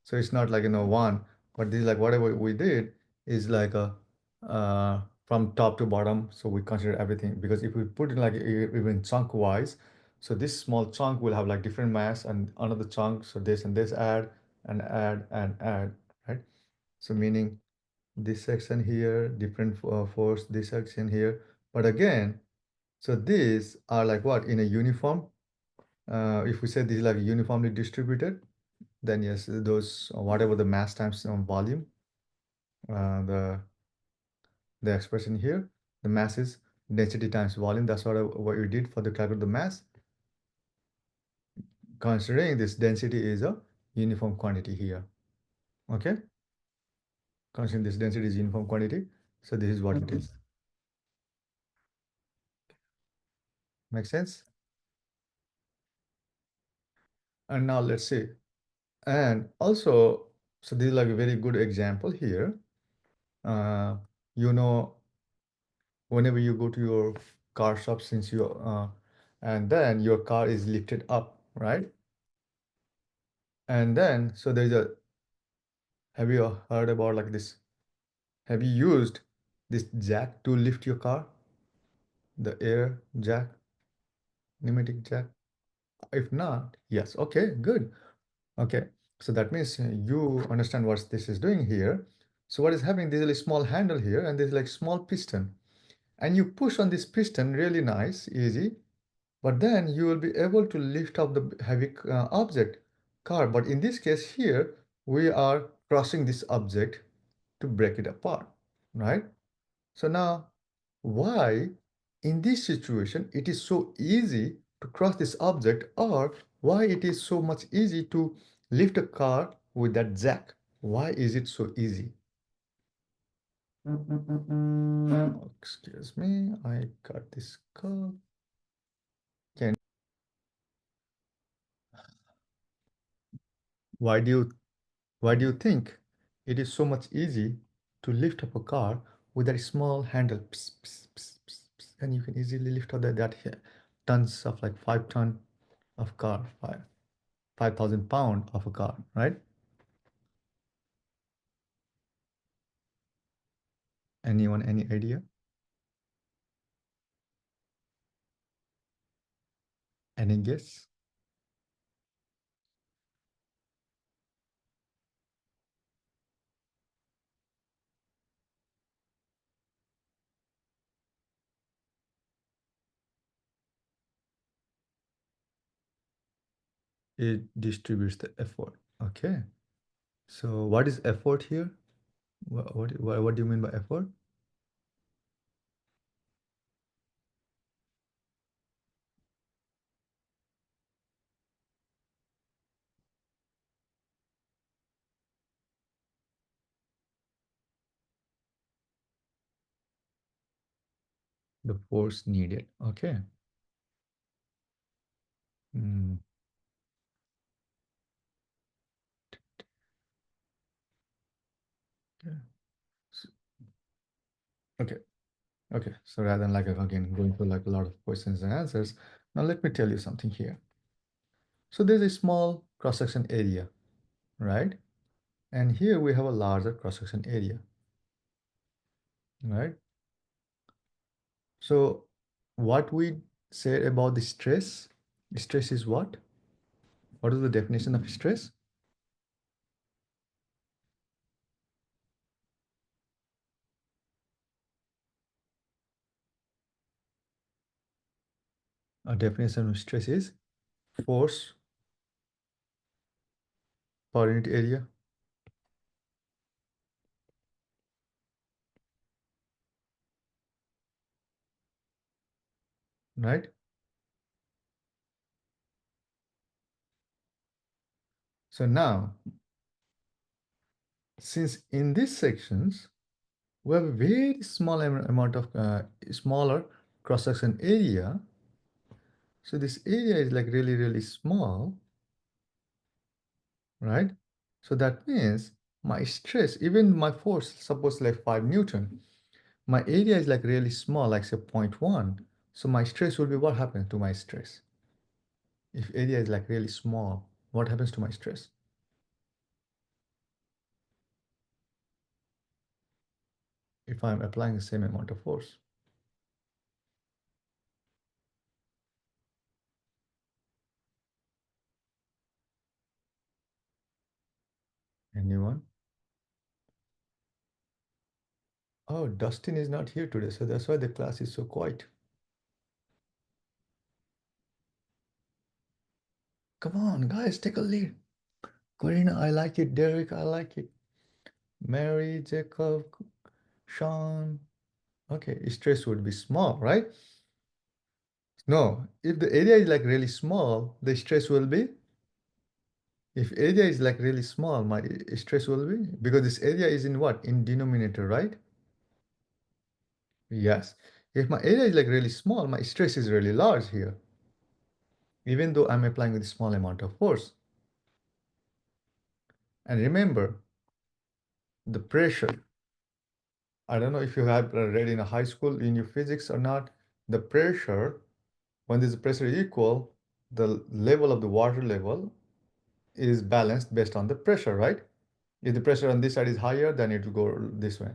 So it's not like one, but this is like whatever we did is like a from top to bottom. So we consider everything because if we put it like even chunk wise, so this small chunk will have like different mass and another chunk. So this and this add and add and add, right? So meaning this section here, different force, this section here. But again, so these are like what in a uniform. If we say this is like uniformly distributed, then yes, those whatever the mass times volume, the expression here, the mass is density times volume. That's what we did for the calculate the mass. Considering this density is a uniform quantity here. Okay, considering this density is uniform quantity, so this is what it is. Make sense? And now let's see. And also, so this is like a very good example here. Uh, you know, whenever you go to your car shop, since you and then your car is lifted up, right? And then so there's a have you heard about like this? Have you used this jack to lift your car? The air jack, pneumatic jack? If not, yes, okay, good. Okay, so that means you understand what this is doing here. So what is happening? There's a small handle here, and there's like small piston, and you push on this piston really nice, easy, but then you will be able to lift up the heavy object car. But in this case here, we are crushing this object to break it apart, right? So now, why in this situation it is so easy to crush this object, or why it is so much easy to lift a car with that jack? Why is it so easy? Excuse me, I got this call. Can why do you Why do you think it is so much easy to lift up a car with that small handle? Pss, pss, pss, pss, pss, and you can easily lift up that tons of like 5 ton of car, 5,000 pound of a car, right? Anyone, any idea? Any guess? It distributes the effort. Okay. So what is effort here? What do you mean by effort? The force needed. Okay. Mm, yeah. S- Okay. Okay. So rather than like again going through like a lot of questions and answers, now let me tell you something here. So there's a small cross-section area, right? And here we have a larger cross-section area, right? So what we said about the stress is what? What is the definition of stress? A definition of stress is force per unit area, right? So now, since in these sections, we have a very small amount of smaller cross-section area, so this area is like really, really small, right? So that means my stress, even my force, suppose like 5 Newton, my area is like really small, like say zero point 0.1. So my stress will be what happens to my stress? If area is like really small, what happens to my stress? If I'm applying the same amount of force. Anyone? Oh, Dustin is not here today, so that's why the class is so quiet. Come on, guys, take a lead. Corina, I like it. Derek, I like it. Mary, Jacob, Sean. Okay, stress would be small, right? No, if the area is like really small, the stress will be. If area is like really small, my stress will be because this area is in what? In denominator, right? Yes. If my area is like really small, my stress is really large here, even though I'm applying with a small amount of force. And remember, the pressure. I don't know if you have read in a high school in your physics or not. The pressure, when this pressure is equal, the level of the water level is balanced based on the pressure, right? If the pressure on this side is higher, then it will go this way.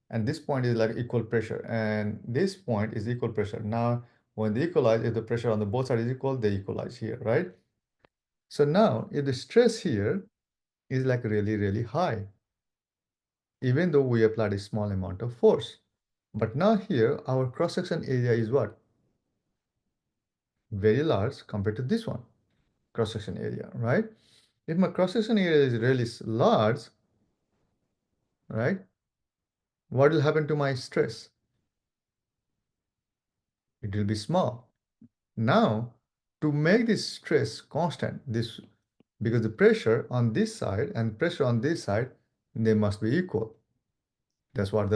And this point is like equal pressure, and this point is equal pressure. Now, when they equalize, if the pressure on the both sides is equal, they equalize here, right? So now, if the stress here is like really, really high, even though we applied a small amount of force. But now here, our cross-section area is what? Very large compared to this one, cross-section area, right? If my cross-section area is really large, right? What will happen to my stress? It will be small. Now, to make this stress constant, this because the pressure on this side and pressure on this side, they must be equal. That's what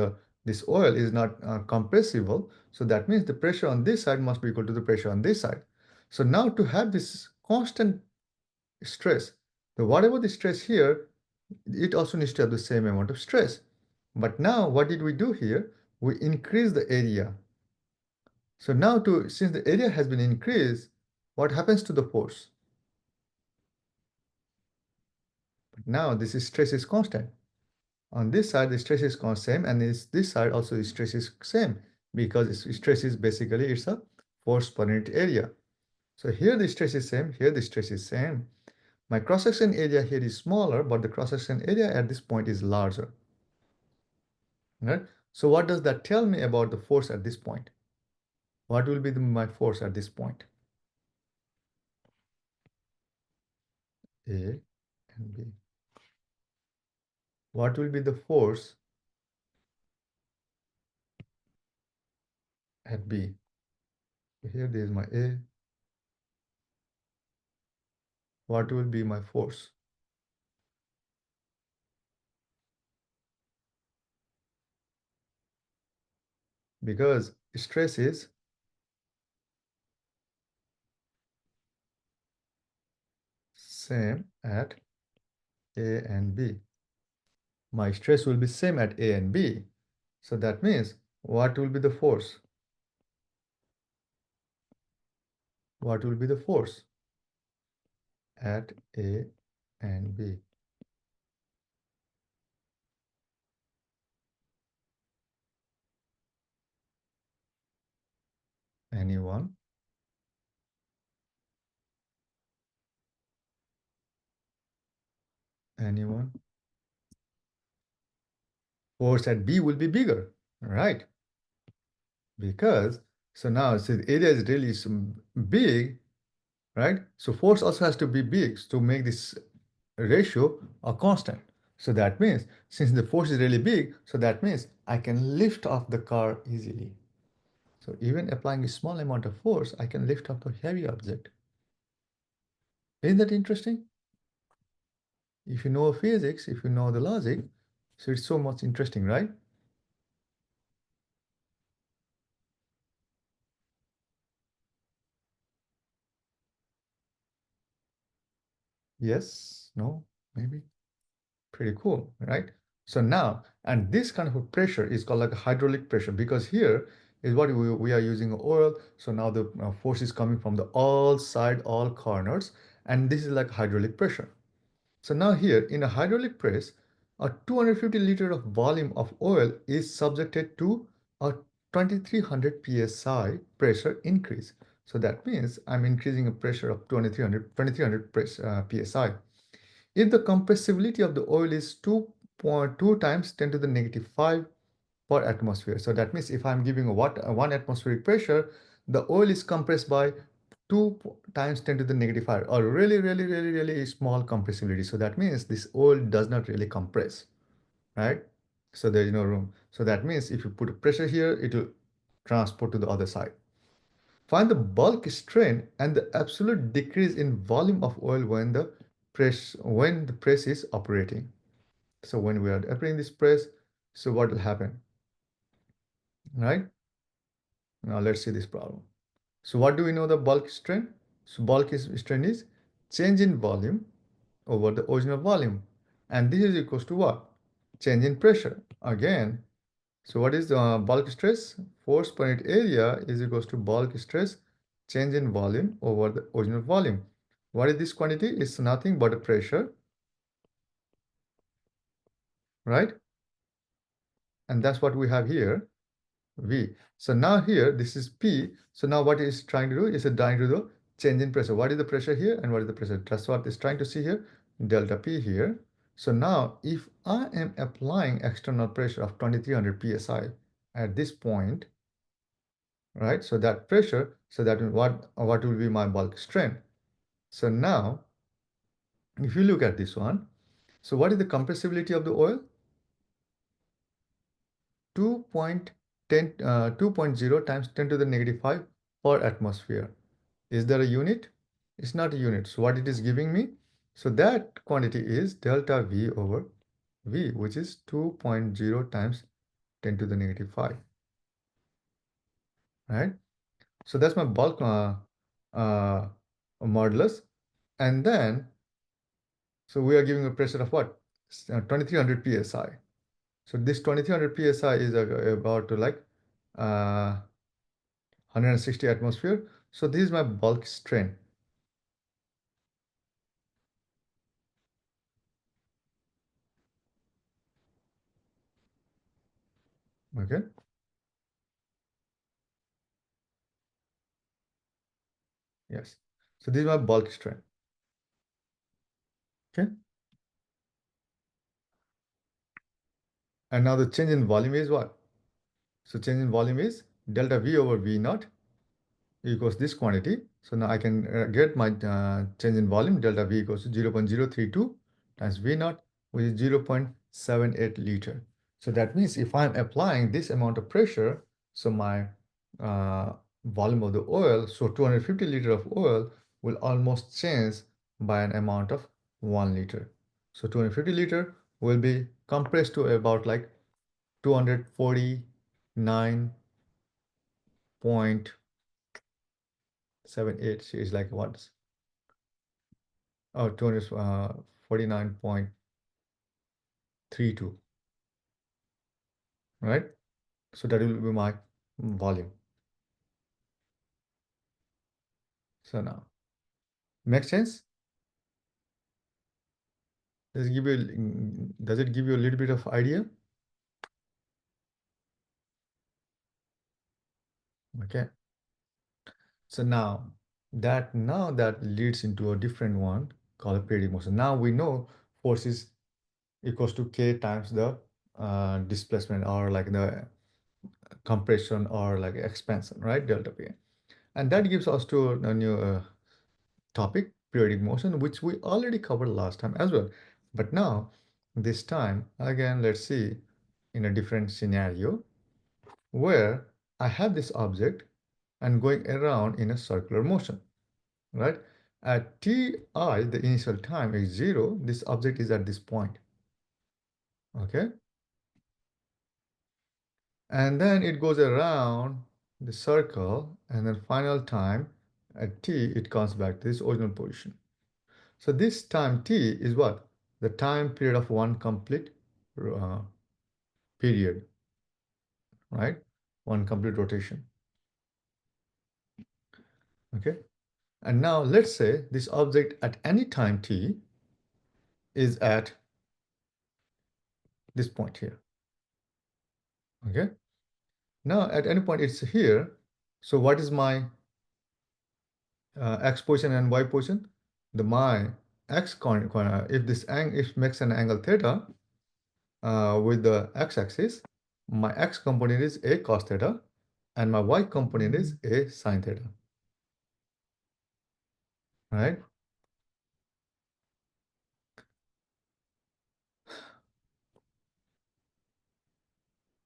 this oil is not compressible. So that means the pressure on this side must be equal to the pressure on this side. So now to have this constant stress, so whatever the stress here, it also needs to have the same amount of stress. But now what did we do here? We increase the area. So now since the area has been increased, what happens to the force? Now this stress is constant. On this side, the stress is same, and this side also the stress is same because stress is basically it's a force per unit area. So here the stress is same, here the stress is same. My cross-section area here is smaller, but the cross-section area at this point is larger. Right? So what does that tell me about the force at this point? What will be my force at this point? A and B. What will be the force at B? So here there is my A. What will be my force? Because stress is same at A and B. My stress will be same at A and B. So that means what will be the force? What will be the force at A and B? Anyone? Anyone? Force at B will be bigger, right? Because so now since area is really big, right? So force also has to be big to make this ratio a constant. So that means since the force is really big, so that means I can lift off the car easily. So even applying a small amount of force, I can lift up the heavy object. Isn't that interesting? If you know physics, if you know the logic, so it's so much interesting, right? Yes, no, maybe. Pretty cool, right? So now, and this kind of a pressure is called like a hydraulic pressure because here is what we are using oil. So now the force is coming from the all side, all corners, and this is like hydraulic pressure. So now here in a hydraulic press, a 250 liter of volume of oil is subjected to a 2300 psi pressure increase. So that means I'm increasing a pressure of 2300 psi. If the compressibility of the oil is 2.2 times 10 to the negative 5 per atmosphere. So that means if I'm giving a 1 atmospheric pressure, the oil is compressed by 2 times 10 to the negative 5 or really small compressibility. So that means this oil does not really compress, right? So there is no room. So that means if you put a pressure here, it will transport to the other side. Find the bulk strain and the absolute decrease in volume of oil when the press is operating. So when we are operating this press, so what will happen, right? Now let's see this problem. So what do we know the bulk strain? So strain is change in volume over the original volume. And this is equals to what? Change in pressure. Again, so what is the bulk stress? Force per unit area is equals to bulk stress change in volume over the original volume. What is this quantity? It's nothing but a pressure, right? And that's what we have here. V. So now here, this is P. So now what it's trying to do is trying to do change in pressure. What is the pressure here and what is the pressure? That's what it's trying to see here, delta P here. So now if I am applying external pressure of 2300 psi at this point, right? So that pressure, so that what will be my bulk strain? So now, if you look at this one, so what is the compressibility of the oil? 2.0 times 10 to the negative 5 per atmosphere. Is there a unit? It's not a unit. So what it is giving me? So that quantity is delta V over V, which is 2.0 times 10 to the negative 5, right? So that's my bulk uh, modulus. And then, so we are giving a pressure of what? 2300 psi. So this 2300 psi is about to like 160 atmosphere. So this is my bulk strain. Okay. Yes. So this is my bulk strain. Okay. And now the change in volume is what? So change in volume is delta V over V naught equals this quantity. So now I can get my change in volume delta V equals to 0.032 times V naught, which is 0.78 liter. So that means if I'm applying this amount of pressure, so my volume of the oil, so 250 liter of oil will almost change by an amount of 1 liter. So 250 liter will be compressed to about like 249.78 is like what? Oh, 249.32, right? So that will be my volume. So now, make sense? Does it give you a little bit of idea? Okay. So now that leads into a different one called periodic motion. Now we know force is equals to K times the displacement or like the compression or like expansion, right? Delta P. And that gives us to a new topic, periodic motion, which we already covered last time as well. But now, this time, again, let's see in a different scenario where I have this object and going around in a circular motion, right? At ti, the initial time is 0, this object is at this point, okay? And then it goes around the circle, and then final time at t, it comes back to this original position. So this time t is what? the time period of one complete uh, period, right? One complete rotation. Okay. And now let's say this object at any time t is at this point here. Okay. Now at any point it's here. So what is my x position and y position? The my x if this angle if makes an angle theta with the x-axis, my x component is a cos theta, and my y component is a sine theta. Right?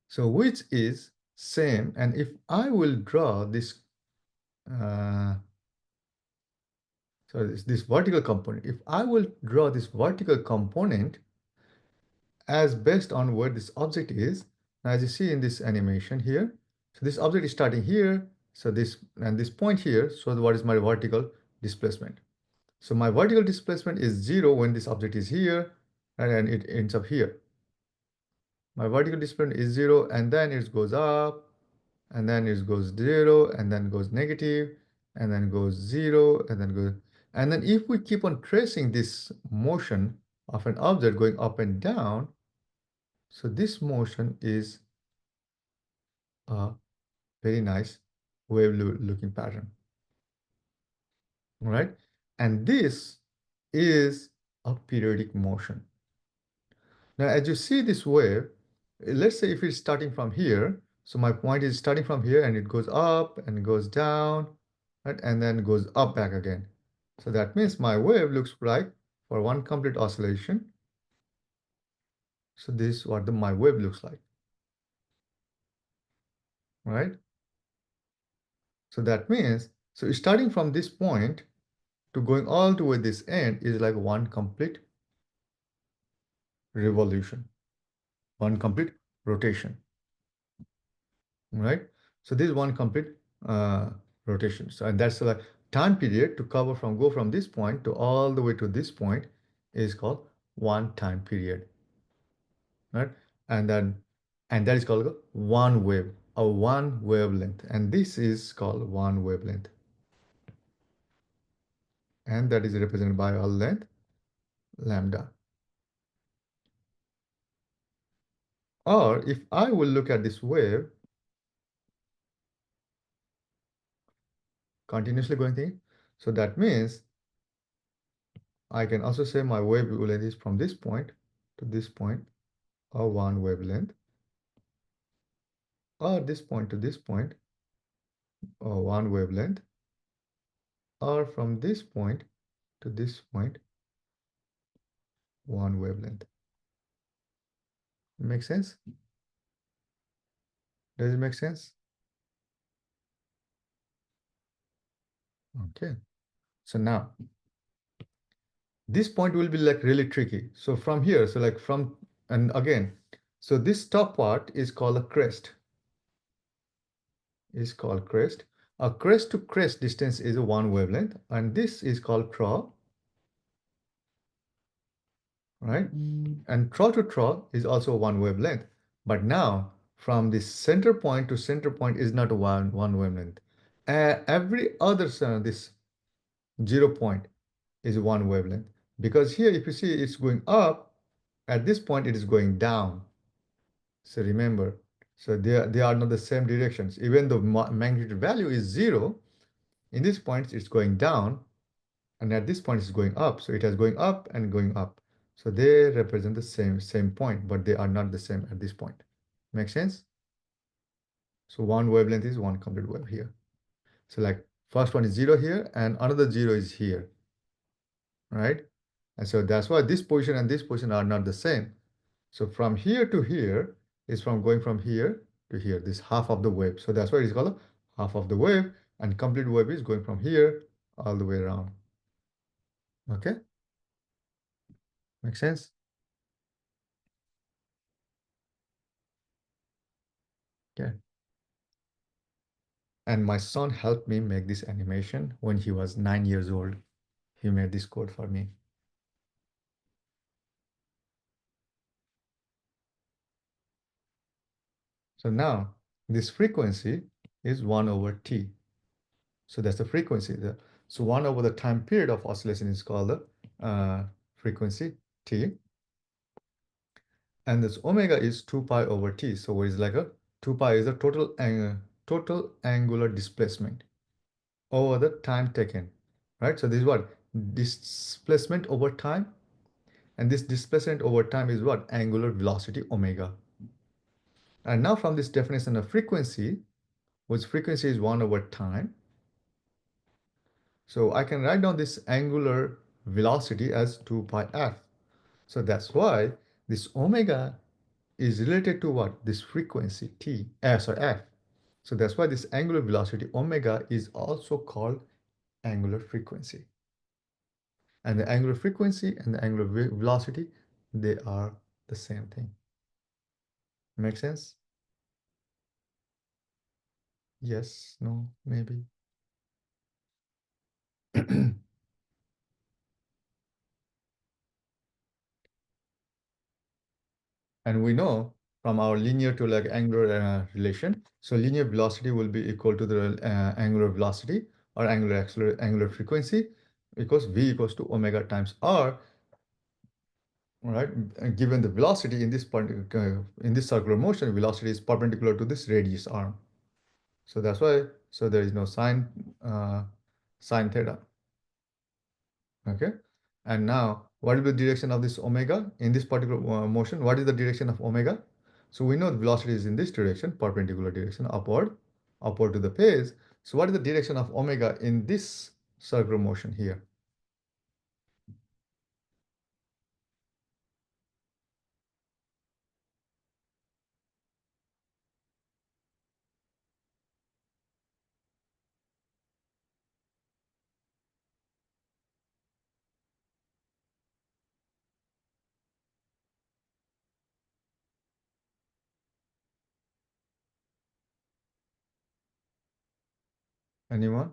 So which is same, and if I will draw this uh, so this vertical component, if I will draw this vertical component as based on where this object is, as you see in this animation here, so this object is starting here, so this and this point here, so what is my vertical displacement? So my vertical displacement is 0 when this object is here, and it ends up here. My vertical displacement is 0, and then it goes up, and then it goes 0, and then goes negative, and then goes 0, and then goes. And then if we keep on tracing this motion of an object going up and down, so this motion is a very nice wave looking pattern, right? And this is a periodic motion. Now, as you see this wave, let's say if it's starting from here, so my point is starting from here and it goes up and goes down, right? And then goes up back again. So that means my wave looks like for one complete oscillation. So this is what my wave looks like, right? So that means, so starting from this point to going all the way this end is like one complete revolution, one complete rotation, right? So this is one complete uh, rotation. So and that's the time period to cover from go from this point to all the way to this point is called one time period, right? And then and that is called one wave, a one wavelength, and this is called one wavelength, and that is represented by a length lambda. Or if I will look at this wave continuously going thing, so that means I can also say my wavelength is from this point to this point, or one wavelength, or this point to this point, or one wavelength, or from this point to this point, one wavelength. Make sense? Does it make sense? Okay. So now this point will be like really tricky. So from here, so like from, and again, so this top part is called a crest, is called crest. A crest to crest distance is a one wavelength, and this is called trough, right? And trough to trough is also one wavelength. But now from this center point to center point is not one wavelength. Every other this 0 point is one wavelength. Because here, if you see it's going up, at this point it is going down. So remember, so they are not the same directions. Even though magnitude value is 0, in this point it's going down, and at this point it's going up. So it is going up and going up. So they represent the same point, but they are not the same at this point. Make sense? So one wavelength is one complete wave here. So like first one is 0 here and another 0 is here, right? And so that's why this position and this position are not the same. So from here to here is from going from here to here, this half of the wave. So that's why it's called a half of the wave, and complete wave is going from here all the way around. Okay? Make sense? Okay. And my son helped me make this animation when he was 9 years old. He made this code for me. So now this frequency is 1 over t. So that's the frequency. So 1 over the time period of oscillation is called the frequency t. And this omega is 2 pi over t. So it is like a 2 pi is the total angular displacement over the time taken, right? So this is what? Displacement over time. And this displacement over time is what? Angular velocity omega. And now from this definition of frequency, which frequency is 1 over time. So I can write down this angular velocity as 2 pi f. So that's why this omega is related to what? This frequency t, sorry, f. So that's why this angular velocity omega is also called angular frequency. And the angular frequency and the angular velocity, they are the same thing. Make sense? Yes, no, maybe. And we know from our linear to like angular relation, so linear velocity will be equal to the angular velocity or angular frequency because v equals to omega times r, right? And given the velocity in this part, in this circular motion, velocity is perpendicular to this radius arm. So that's why, so there is no sine theta. Okay. And now, what is the direction of this omega in this particular motion? What is the direction of omega? So we know the velocity is in this direction, perpendicular direction, upward to the phase. So what is the direction of omega in this circular motion here? Anyone?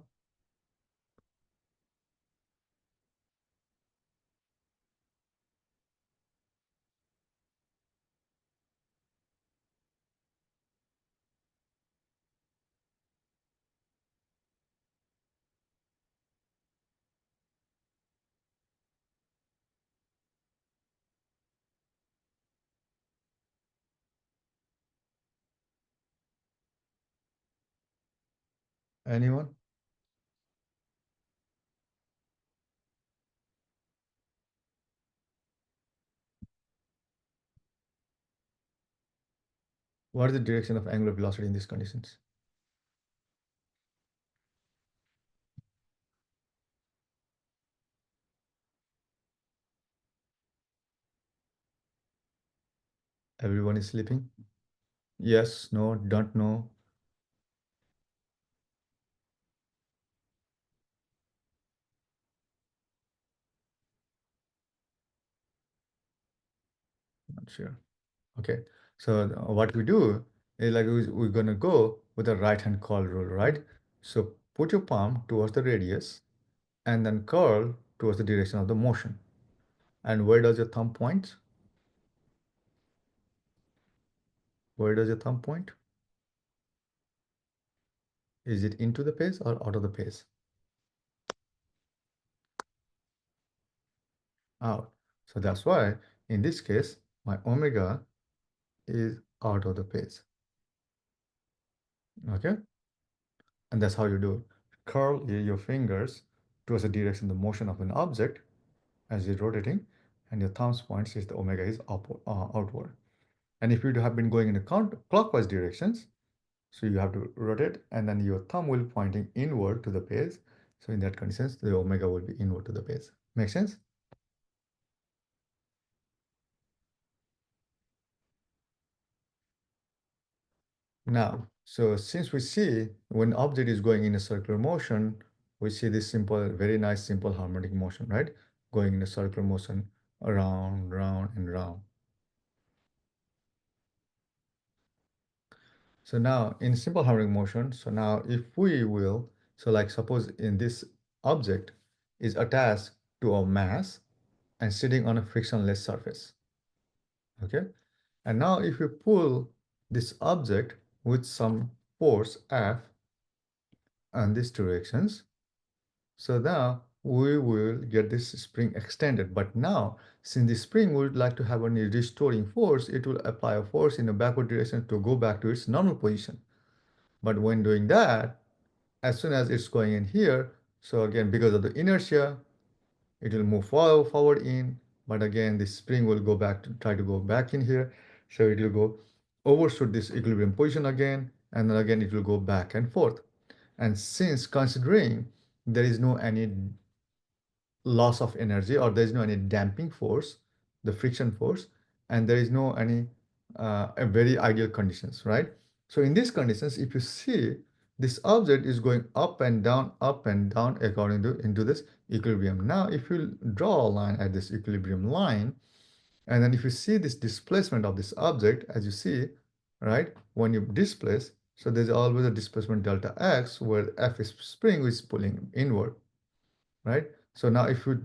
Anyone? What is the direction of angular velocity in these conditions? Everyone is sleeping? Yes, no, don't know. Not sure. Okay, so what we do is like we're gonna go with the right hand curl rule, right? So put your palm towards the radius and then curl towards the direction of the motion. And where does your thumb point? Where does your thumb point? Is it into the pace or out of the pace? Out. So that's why in this case, my omega is out of the pace. Okay? And that's how you do it. Curl your fingers towards the direction, the motion of an object as you're rotating, and your thumb's points is the omega is outward. And if you have been going in the clockwise directions, so you have to rotate, and then your thumb will pointing inward to the base. So in that conditions, the omega will be inward to the base. Make sense? Now, so since we see when object is going in a circular motion, we see this simple, very nice simple harmonic motion, right? Going in a circular motion around, round, and round. So now in simple harmonic motion, so now if we will, so like suppose in this object is attached to a mass and sitting on a frictionless surface. Okay. And now if you pull this object with some force F and these directions. So now we will get this spring extended. But now, since the spring would like to have a restoring force, it will apply a force in a backward direction to go back to its normal position. But when doing that, as soon as it's going in here, so again, because of the inertia, it will move forward in, but again, the spring will go back to try to go back in here. So it will go overshoot this equilibrium position again, and then again, it will go back and forth. And since considering there is no any loss of energy or there is no any damping force, the friction force, and there is no any a very ideal conditions, right? So in these conditions, if you see this object is going up and down according to into this equilibrium. Now, if you draw a line at this equilibrium line, and then if you see this displacement of this object, as you see, right, when you displace, so there's always a displacement delta x where F is spring is pulling inward, right? So now if you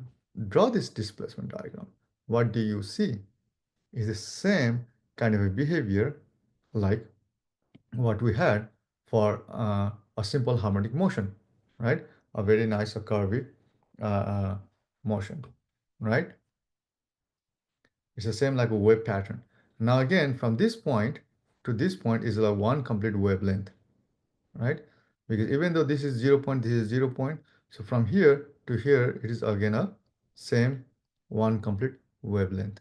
draw this displacement diagram, what do you see? Is the same kind of a behavior like what we had for a simple harmonic motion, right? A very nice curvy motion, right? It's the same like a wave pattern. Now again, from this point to this point is like one complete wavelength, right? Because even though this is 0 point, this is 0 point. So from here to here, it is again a same one complete wavelength,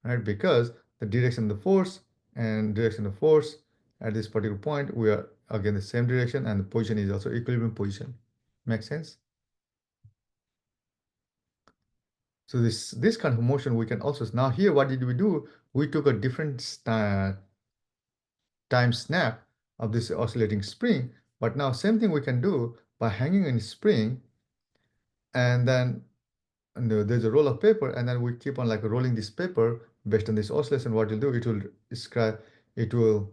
right? Because the direction of the force and direction of force at this particular point, we are again the same direction and the position is also equilibrium position. Make sense? So this kind of motion we can also, now here what did we do? We took a different time snap of this oscillating spring, but now same thing we can do by hanging in spring, and then there's a roll of paper, and then we keep on like rolling this paper based on this oscillation. What you'll do, it will describe, it will,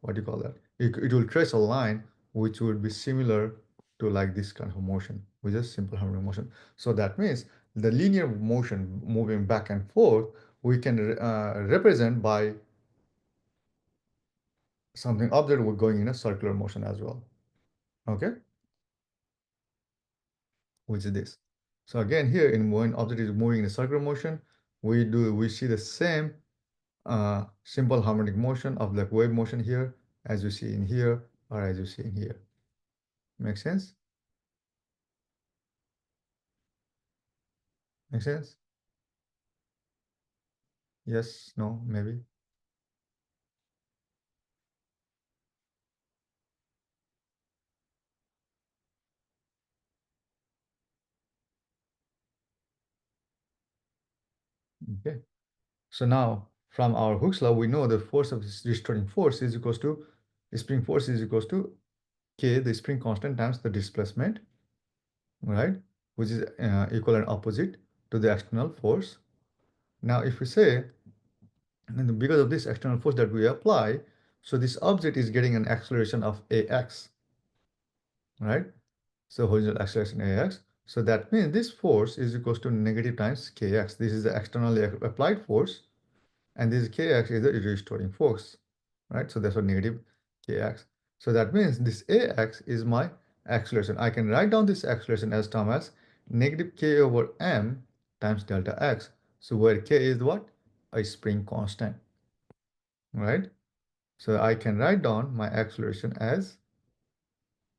what do you call that? It will trace a line which would be similar to like this kind of motion, which is simple harmonic motion. So that means the linear motion moving back and forth, we can represent by something object going in a circular motion as well. Okay, which is this. So again, here in when object is moving in a circular motion, we see the same simple harmonic motion of like wave motion here as you see in here or as you see in here. Make sense? Make sense? Yes, no, maybe. Okay. So now from our Hooke's law, we know the force of this restoring force is equals to the spring force is equals to K, the spring constant times the displacement, right? Which is equal and opposite to the external force. Now, if we say, and because of this external force that we apply, so this object is getting an acceleration of ax, right? So horizontal acceleration ax. So that means this force is equals to negative times kx. This is the externally applied force, and this kx is the restoring force, right? So that's a negative kx. So that means this ax is my acceleration. I can write down this acceleration as term as negative k over m times delta x. So where k is what? A spring constant, right? So I can write down my acceleration as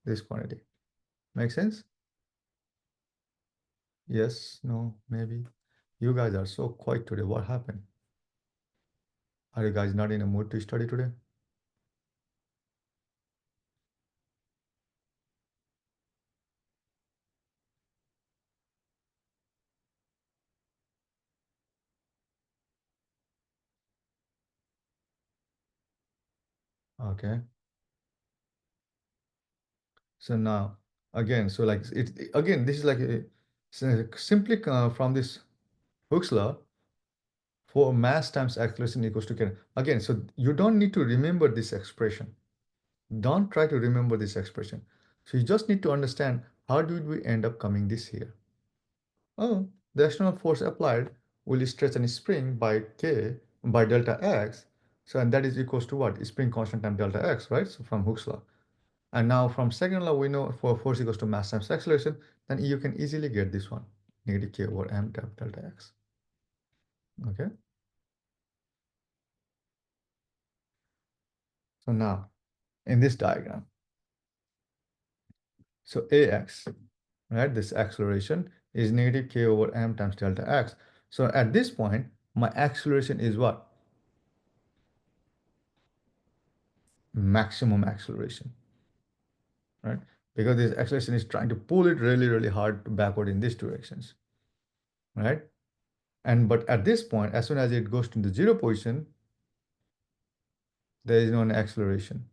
this quantity. Make sense? Yes, no, maybe. You guys are so quiet today. What happened? Are you guys not in a mood to study today? Okay. So now, again, so like it again, this is like so simply from this Hooke's law for mass times acceleration equals to k. Again, so you don't need to remember this expression. Don't try to remember this expression. So you just need to understand how did we end up coming this here. Oh, the external force applied will stretch any spring by k by delta x. So, and that is equals to what? Spring constant times delta x, right? So from Hooke's law. And now from second law, we know for force equals to mass times acceleration, then you can easily get this one, negative k over m times delta x. Okay. So now in this diagram, so ax, right, this acceleration is negative k over m times delta x. So at this point, my acceleration is what? Maximum acceleration, right? Because this acceleration is trying to pull it really, really hard backward in these directions, right? And but at this point, as soon as it goes to the zero position, there is no acceleration.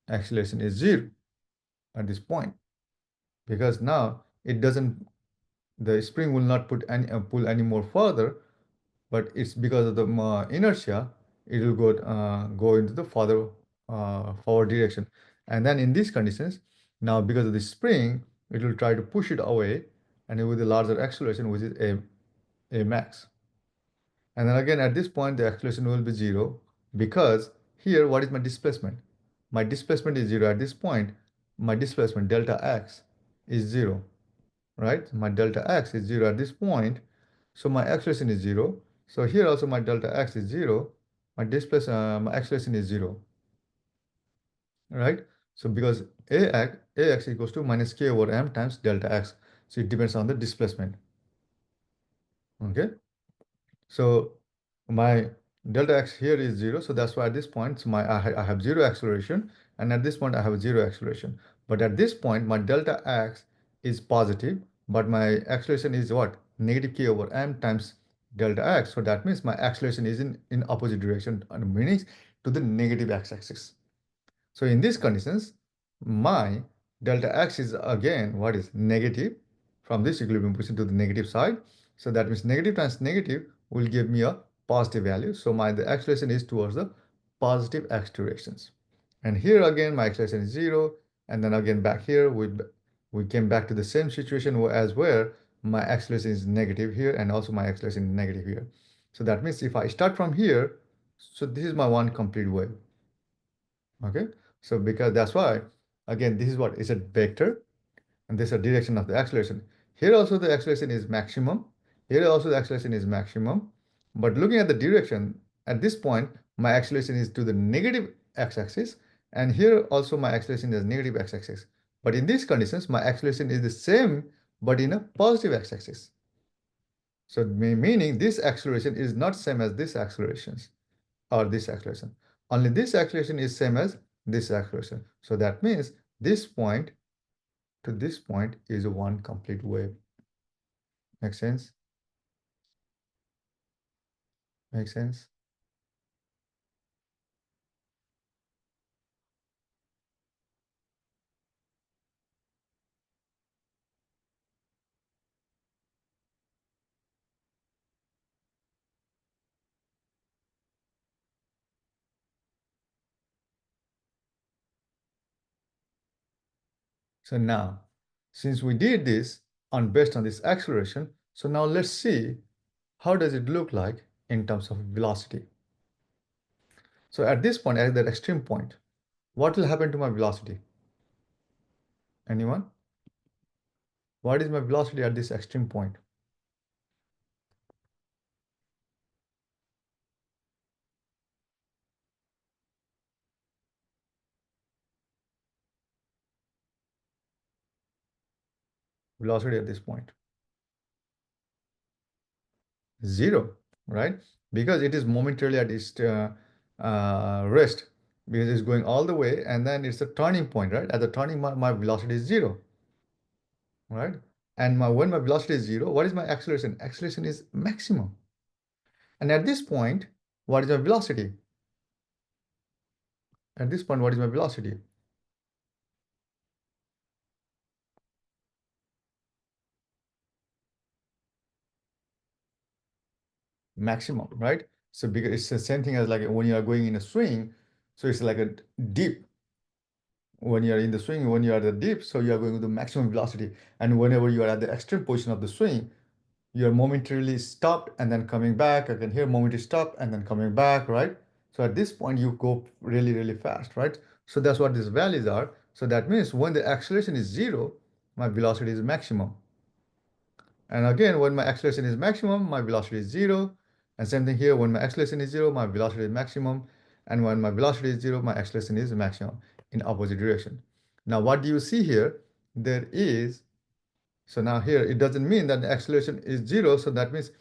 Acceleration is zero at this point because now it doesn't, the spring will not put any pull any more further, but it's because of the inertia, it will go into the further forward direction. And then in these conditions, now because of the spring, it will try to push it away, and with a larger acceleration, which is a max. And then again, at this point, the acceleration will be zero because here, what is my displacement? My displacement is zero at this point. My displacement delta x is zero, right? My delta x is zero at this point. So my acceleration is zero. So here also my delta x is zero. My acceleration is zero, right? So because ax equals to minus k over m times delta x. So it depends on the displacement. Okay. So my delta x here is zero. So that's why at this point, so I have zero acceleration. And at this point, I have zero acceleration. But at this point, my delta x is positive, but my acceleration is what? Negative k over m times delta x. So that means my acceleration is in opposite direction, meaning to the negative x-axis. So in these conditions, my delta x is again what is negative from this equilibrium position to the negative side. So that means negative times negative will give me a positive value. So the acceleration is towards the positive x directions. And here again, my acceleration is zero. And then again back here, we came back to the same situation as where my acceleration is negative here and also my acceleration is negative here. So that means if I start from here, so this is my one complete wave. Okay, so because that's why, again, this is what is a vector, and this is a direction of the acceleration. Here also the acceleration is maximum. Here also the acceleration is maximum. But looking at the direction, at this point, my acceleration is to the negative x-axis, and here also my acceleration is negative x-axis. But in these conditions, my acceleration is the same, but in a positive x-axis. So meaning this acceleration is not same as this accelerations or this acceleration. Only this acceleration is same as this acceleration. So that means this point to this point is one complete wave. Make sense? Make sense? So now, since we did this based on this acceleration, so now let's see how does it look like in terms of velocity. So at this point, at that extreme point, what will happen to my velocity? Anyone? What is my velocity at this extreme point? Velocity at this point? Zero, right? Because it is momentarily at its rest, because it's going all the way, and then it's a turning point, right? At the turning, my velocity is zero, right? And when my velocity is zero, what is my acceleration? Acceleration is maximum. And at this point, what is my velocity? At this point, what is my velocity? Maximum, right? So because it's the same thing as like when you are going in a swing, so it's like a dip. When you are in the swing, when you are at the dip, so you are going with the maximum velocity. And whenever you are at the extreme position of the swing, you're momentarily stopped and then coming back. Again here, momentarily stopped and then coming back, right? So at this point, you go really, really fast, right? So that's what these values are. So that means when the acceleration is zero, my velocity is maximum. And again, when my acceleration is maximum, my velocity is zero. And same thing here, when my acceleration is zero, my velocity is maximum. And when my velocity is zero, my acceleration is maximum in opposite direction. Now, what do you see here? There is, so now here, it doesn't mean that the acceleration is zero. So that means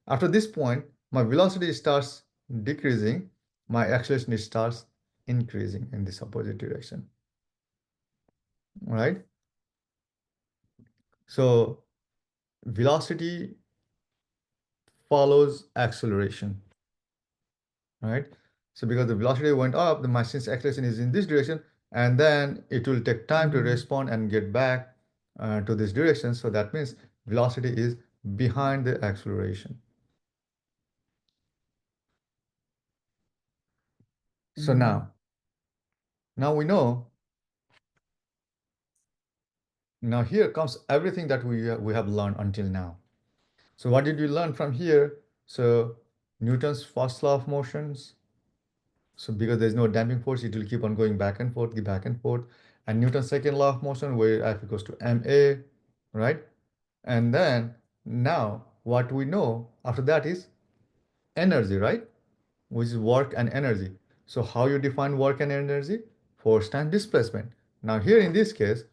after this point, my velocity starts decreasing, my acceleration starts increasing in this opposite direction, right? So velocity follows acceleration, right? So because the velocity went up, the machine's acceleration is in this direction, and then it will take time to respond and get back to this direction. So that means velocity is behind the acceleration. So now we know. Now here comes everything that we have learned until now. So what did we learn from here? So Newton's first law of motions. So because there's no damping force, it will keep on going back and forth, back and forth. And Newton's second law of motion, where F equals to ma, right? And then now what we know after that is energy, right? Which is work and energy. So how you define work and energy? Force times displacement. Now here in this case,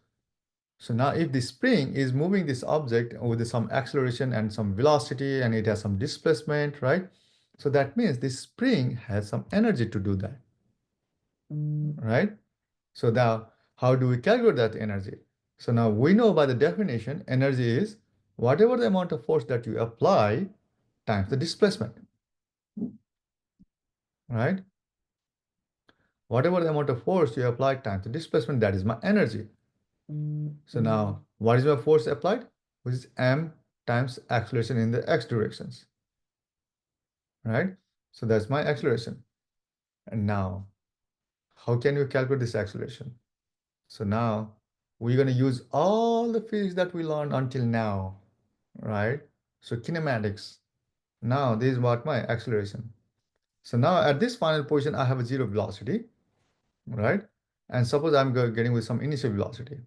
so now if the spring is moving this object with some acceleration and some velocity and it has some displacement, right? So that means this spring has some energy to do that, right? So now how do we calculate that energy? So now we know by the definition, energy is whatever the amount of force that you apply times the displacement, right? Whatever the amount of force you apply times the displacement, that is my energy. So now what is my force applied? Which is m times acceleration in the x directions, right? So that's my acceleration. And now, how can you calculate this acceleration? So now we're going to use all the physics that we learned until now, right? So kinematics. Now this is what my acceleration. So now at this final position, I have a zero velocity, right? And suppose I'm getting with some initial velocity.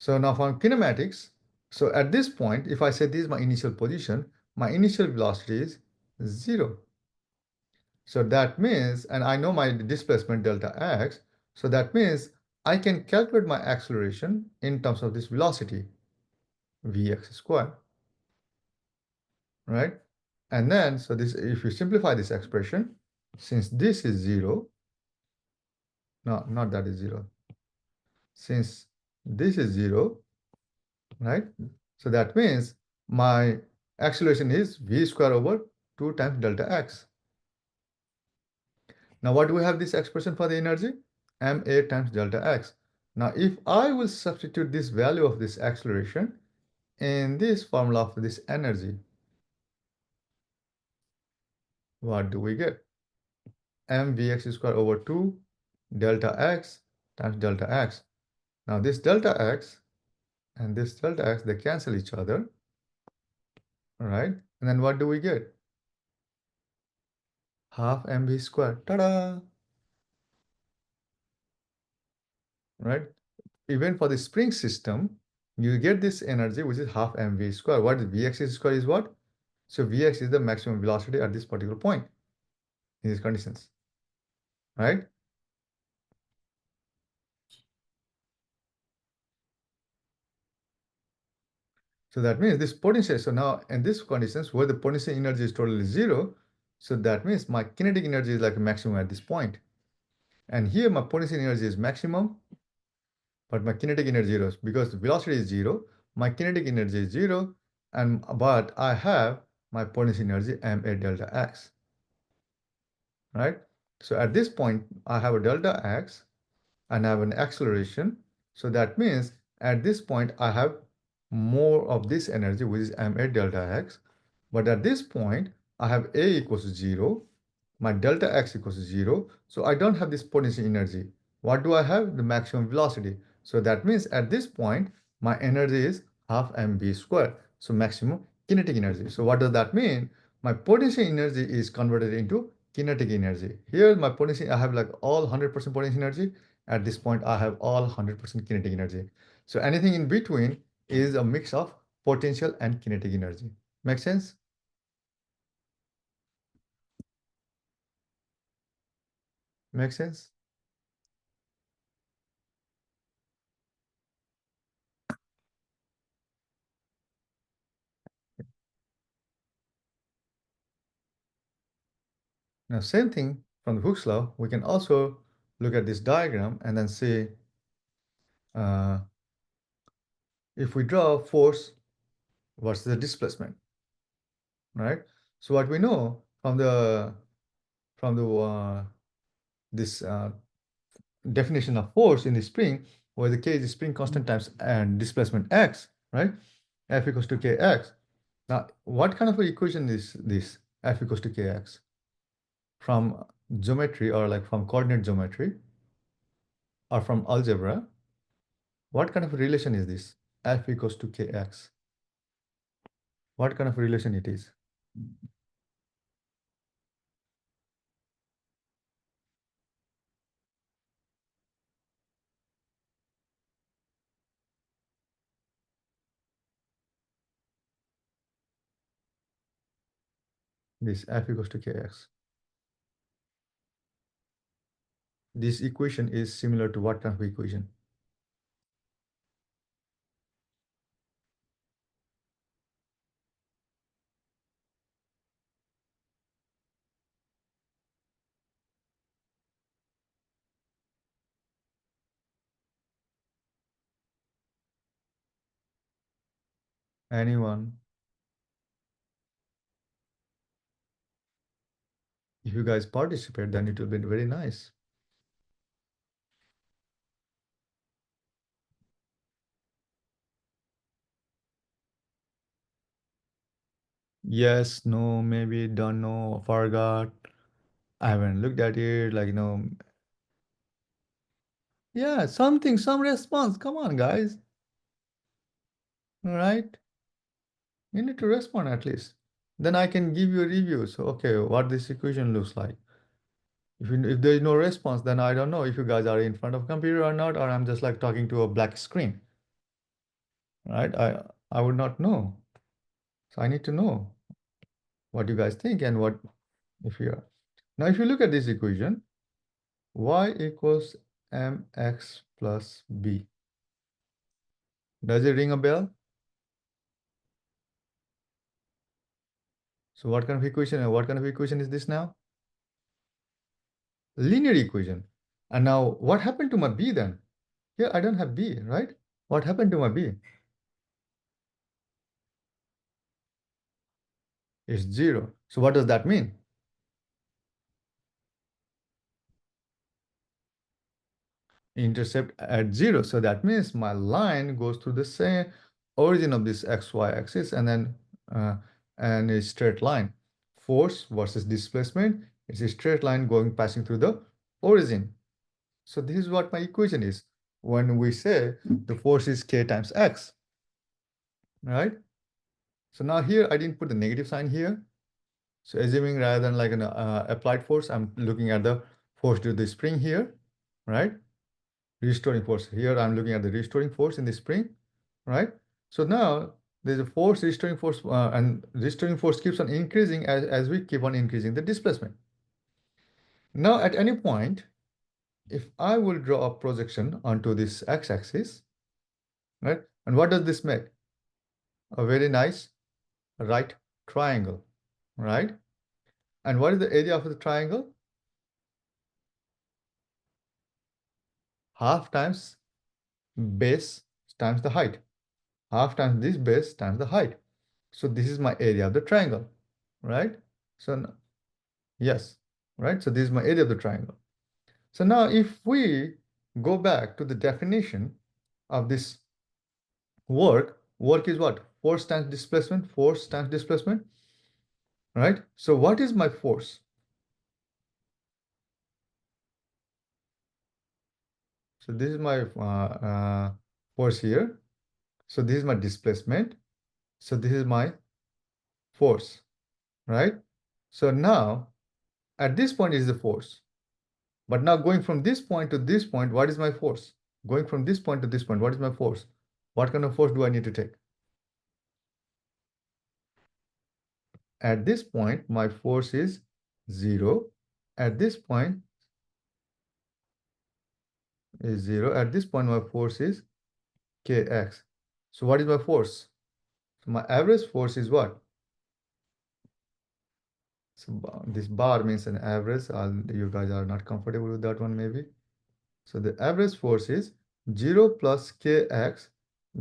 So now from kinematics, so at this point, if I say this is my initial position, my initial velocity is zero. So that means, and I know my displacement delta x, so that means I can calculate my acceleration in terms of this velocity, vx squared, right? And then, so this, if you simplify this expression, since this is zero, no, not that is zero, since this is zero, right? So that means my acceleration is v square over 2 times delta x. Now what do we have this expression for the energy? ma times delta x. Now if I will substitute this value of this acceleration in this formula of this energy, what do we get? mvx square over 2 delta x times delta x. Now this delta x and this delta x, they cancel each other, right? And then what do we get? Half mv squared. Ta-da! Right? Even for the spring system, you get this energy, which is half mv squared. What is vx squared is what? So vx is the maximum velocity at this particular point in these conditions, right? So that means this potential, so now in these conditions where the potential energy is totally zero, so that means my kinetic energy is like maximum at this point. And here my potential energy is maximum, but my kinetic energy is zero because the velocity is zero, my kinetic energy is zero, and but I have my potential energy ma delta x, right? So at this point, I have a delta x and I have an acceleration. So that means at this point, I have more of this energy, which is ma delta x. But at this point, I have a equals to 0, my delta x equals to 0. So I don't have this potential energy. What do I have? The maximum velocity. So that means at this point, my energy is half mv squared. So maximum kinetic energy. So what does that mean? My potential energy is converted into kinetic energy. Here, my potential, I have like all 100% potential energy. At this point, I have all 100% kinetic energy. So anything in between is a mix of potential and kinetic energy. Make sense? Make sense? Now, same thing from the Hooke's law, we can also look at this diagram and then see uh, if we draw force versus the displacement, right? So what we know from the this definition of force in the spring, where the k is the spring constant times and displacement x, right? F equals to kx. Now, what kind of equation is this F equals to kx? From geometry or like from coordinate geometry or from algebra, what kind of relation is this? F equals to kx. What kind of relation it is? This F equals to kx. This equation is similar to what kind of equation? Anyone? If you guys participate, then it will be very nice. Yes, no, maybe, don't know, forgot. I haven't looked at it, like, yeah, something, some response. Come on, guys. All right? You need to respond at least. Then I can give you a review. So, okay, what this equation looks like. If there is no response, then I don't know if you guys are in front of computer or not, or I'm just like talking to a black screen, right? I would not know. So I need to know what you guys think and what if you are. Now, if you look at this equation, y equals mx plus b. Does it ring a bell? So what kind of equation? What kind of equation is this now? Linear equation. And now what happened to my b then? Here I don't have b, right? What happened to my b? It's 0. So what does that mean? Intercept at 0. So that means my line goes through the same origin of this xy axis and then uh, and a straight line. Force versus displacement is a straight line going passing through the origin. So this is what my equation is when we say the force is k times x, right? So now here I didn't put the negative sign here. So assuming rather than like an applied force, I'm looking at the force due to the spring here, right? Restoring force. Here I'm looking at the restoring force in the spring, right? So now there's a force, restoring force, and restoring force keeps on increasing as we keep on increasing the displacement. Now at any point, if I will draw a projection onto this x-axis, right? And what does this make? A very nice right triangle, right? And what is the area of the triangle? Half times base times the height. Half times this base times the height. So this is my area of the triangle, right? So yes, right? So this is my area of the triangle. So now if we go back to the definition of this work is what? Force times displacement, right? So what is my force? So this is my force here. So this is my displacement. So this is my force, right? So now at this point is the force. But now going from this point to this point, what is my force? Going from this point to this point, what is my force? What kind of force do I need to take? At this point, my force is 0. At this point is 0. At this point, my force is kx. So what is my force? So my average force is what? So this bar means an average. You guys are not comfortable with that one maybe. So the average force is 0 plus kx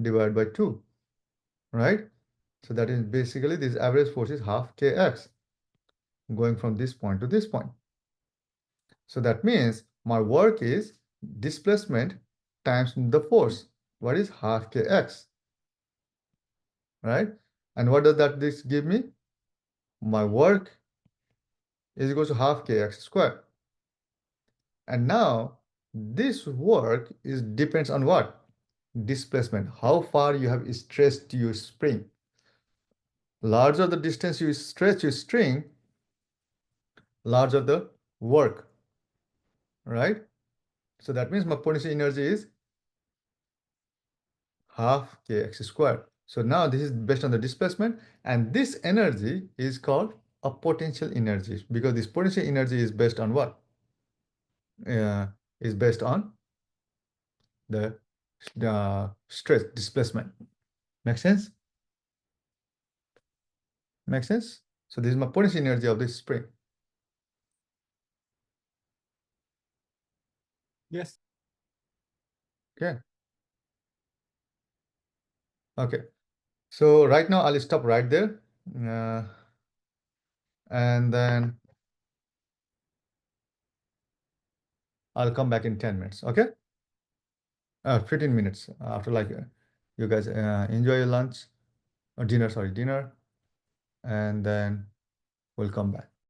divided by 2, right? So that is basically this average force is half kx going from this point to this point. So that means my work is displacement times the force. What is half kx, right? And what does this give me? My work is equal to half kx squared. And now this work is depends on what? Displacement. How far you have stretched your spring. Larger the distance you stretch your string, larger the work, right? So that means my potential energy is half kx squared. So now this is based on the displacement, and this energy is called a potential energy because this potential energy is based on what? Is based on the stress displacement. Make sense? Make sense? So this is my potential energy of this spring. Yes. Okay. Okay. So right now I'll stop right there. And then I'll come back in 10 minutes. Okay. 15 minutes after you guys enjoy your lunch or dinner, sorry, dinner. And then we'll come back.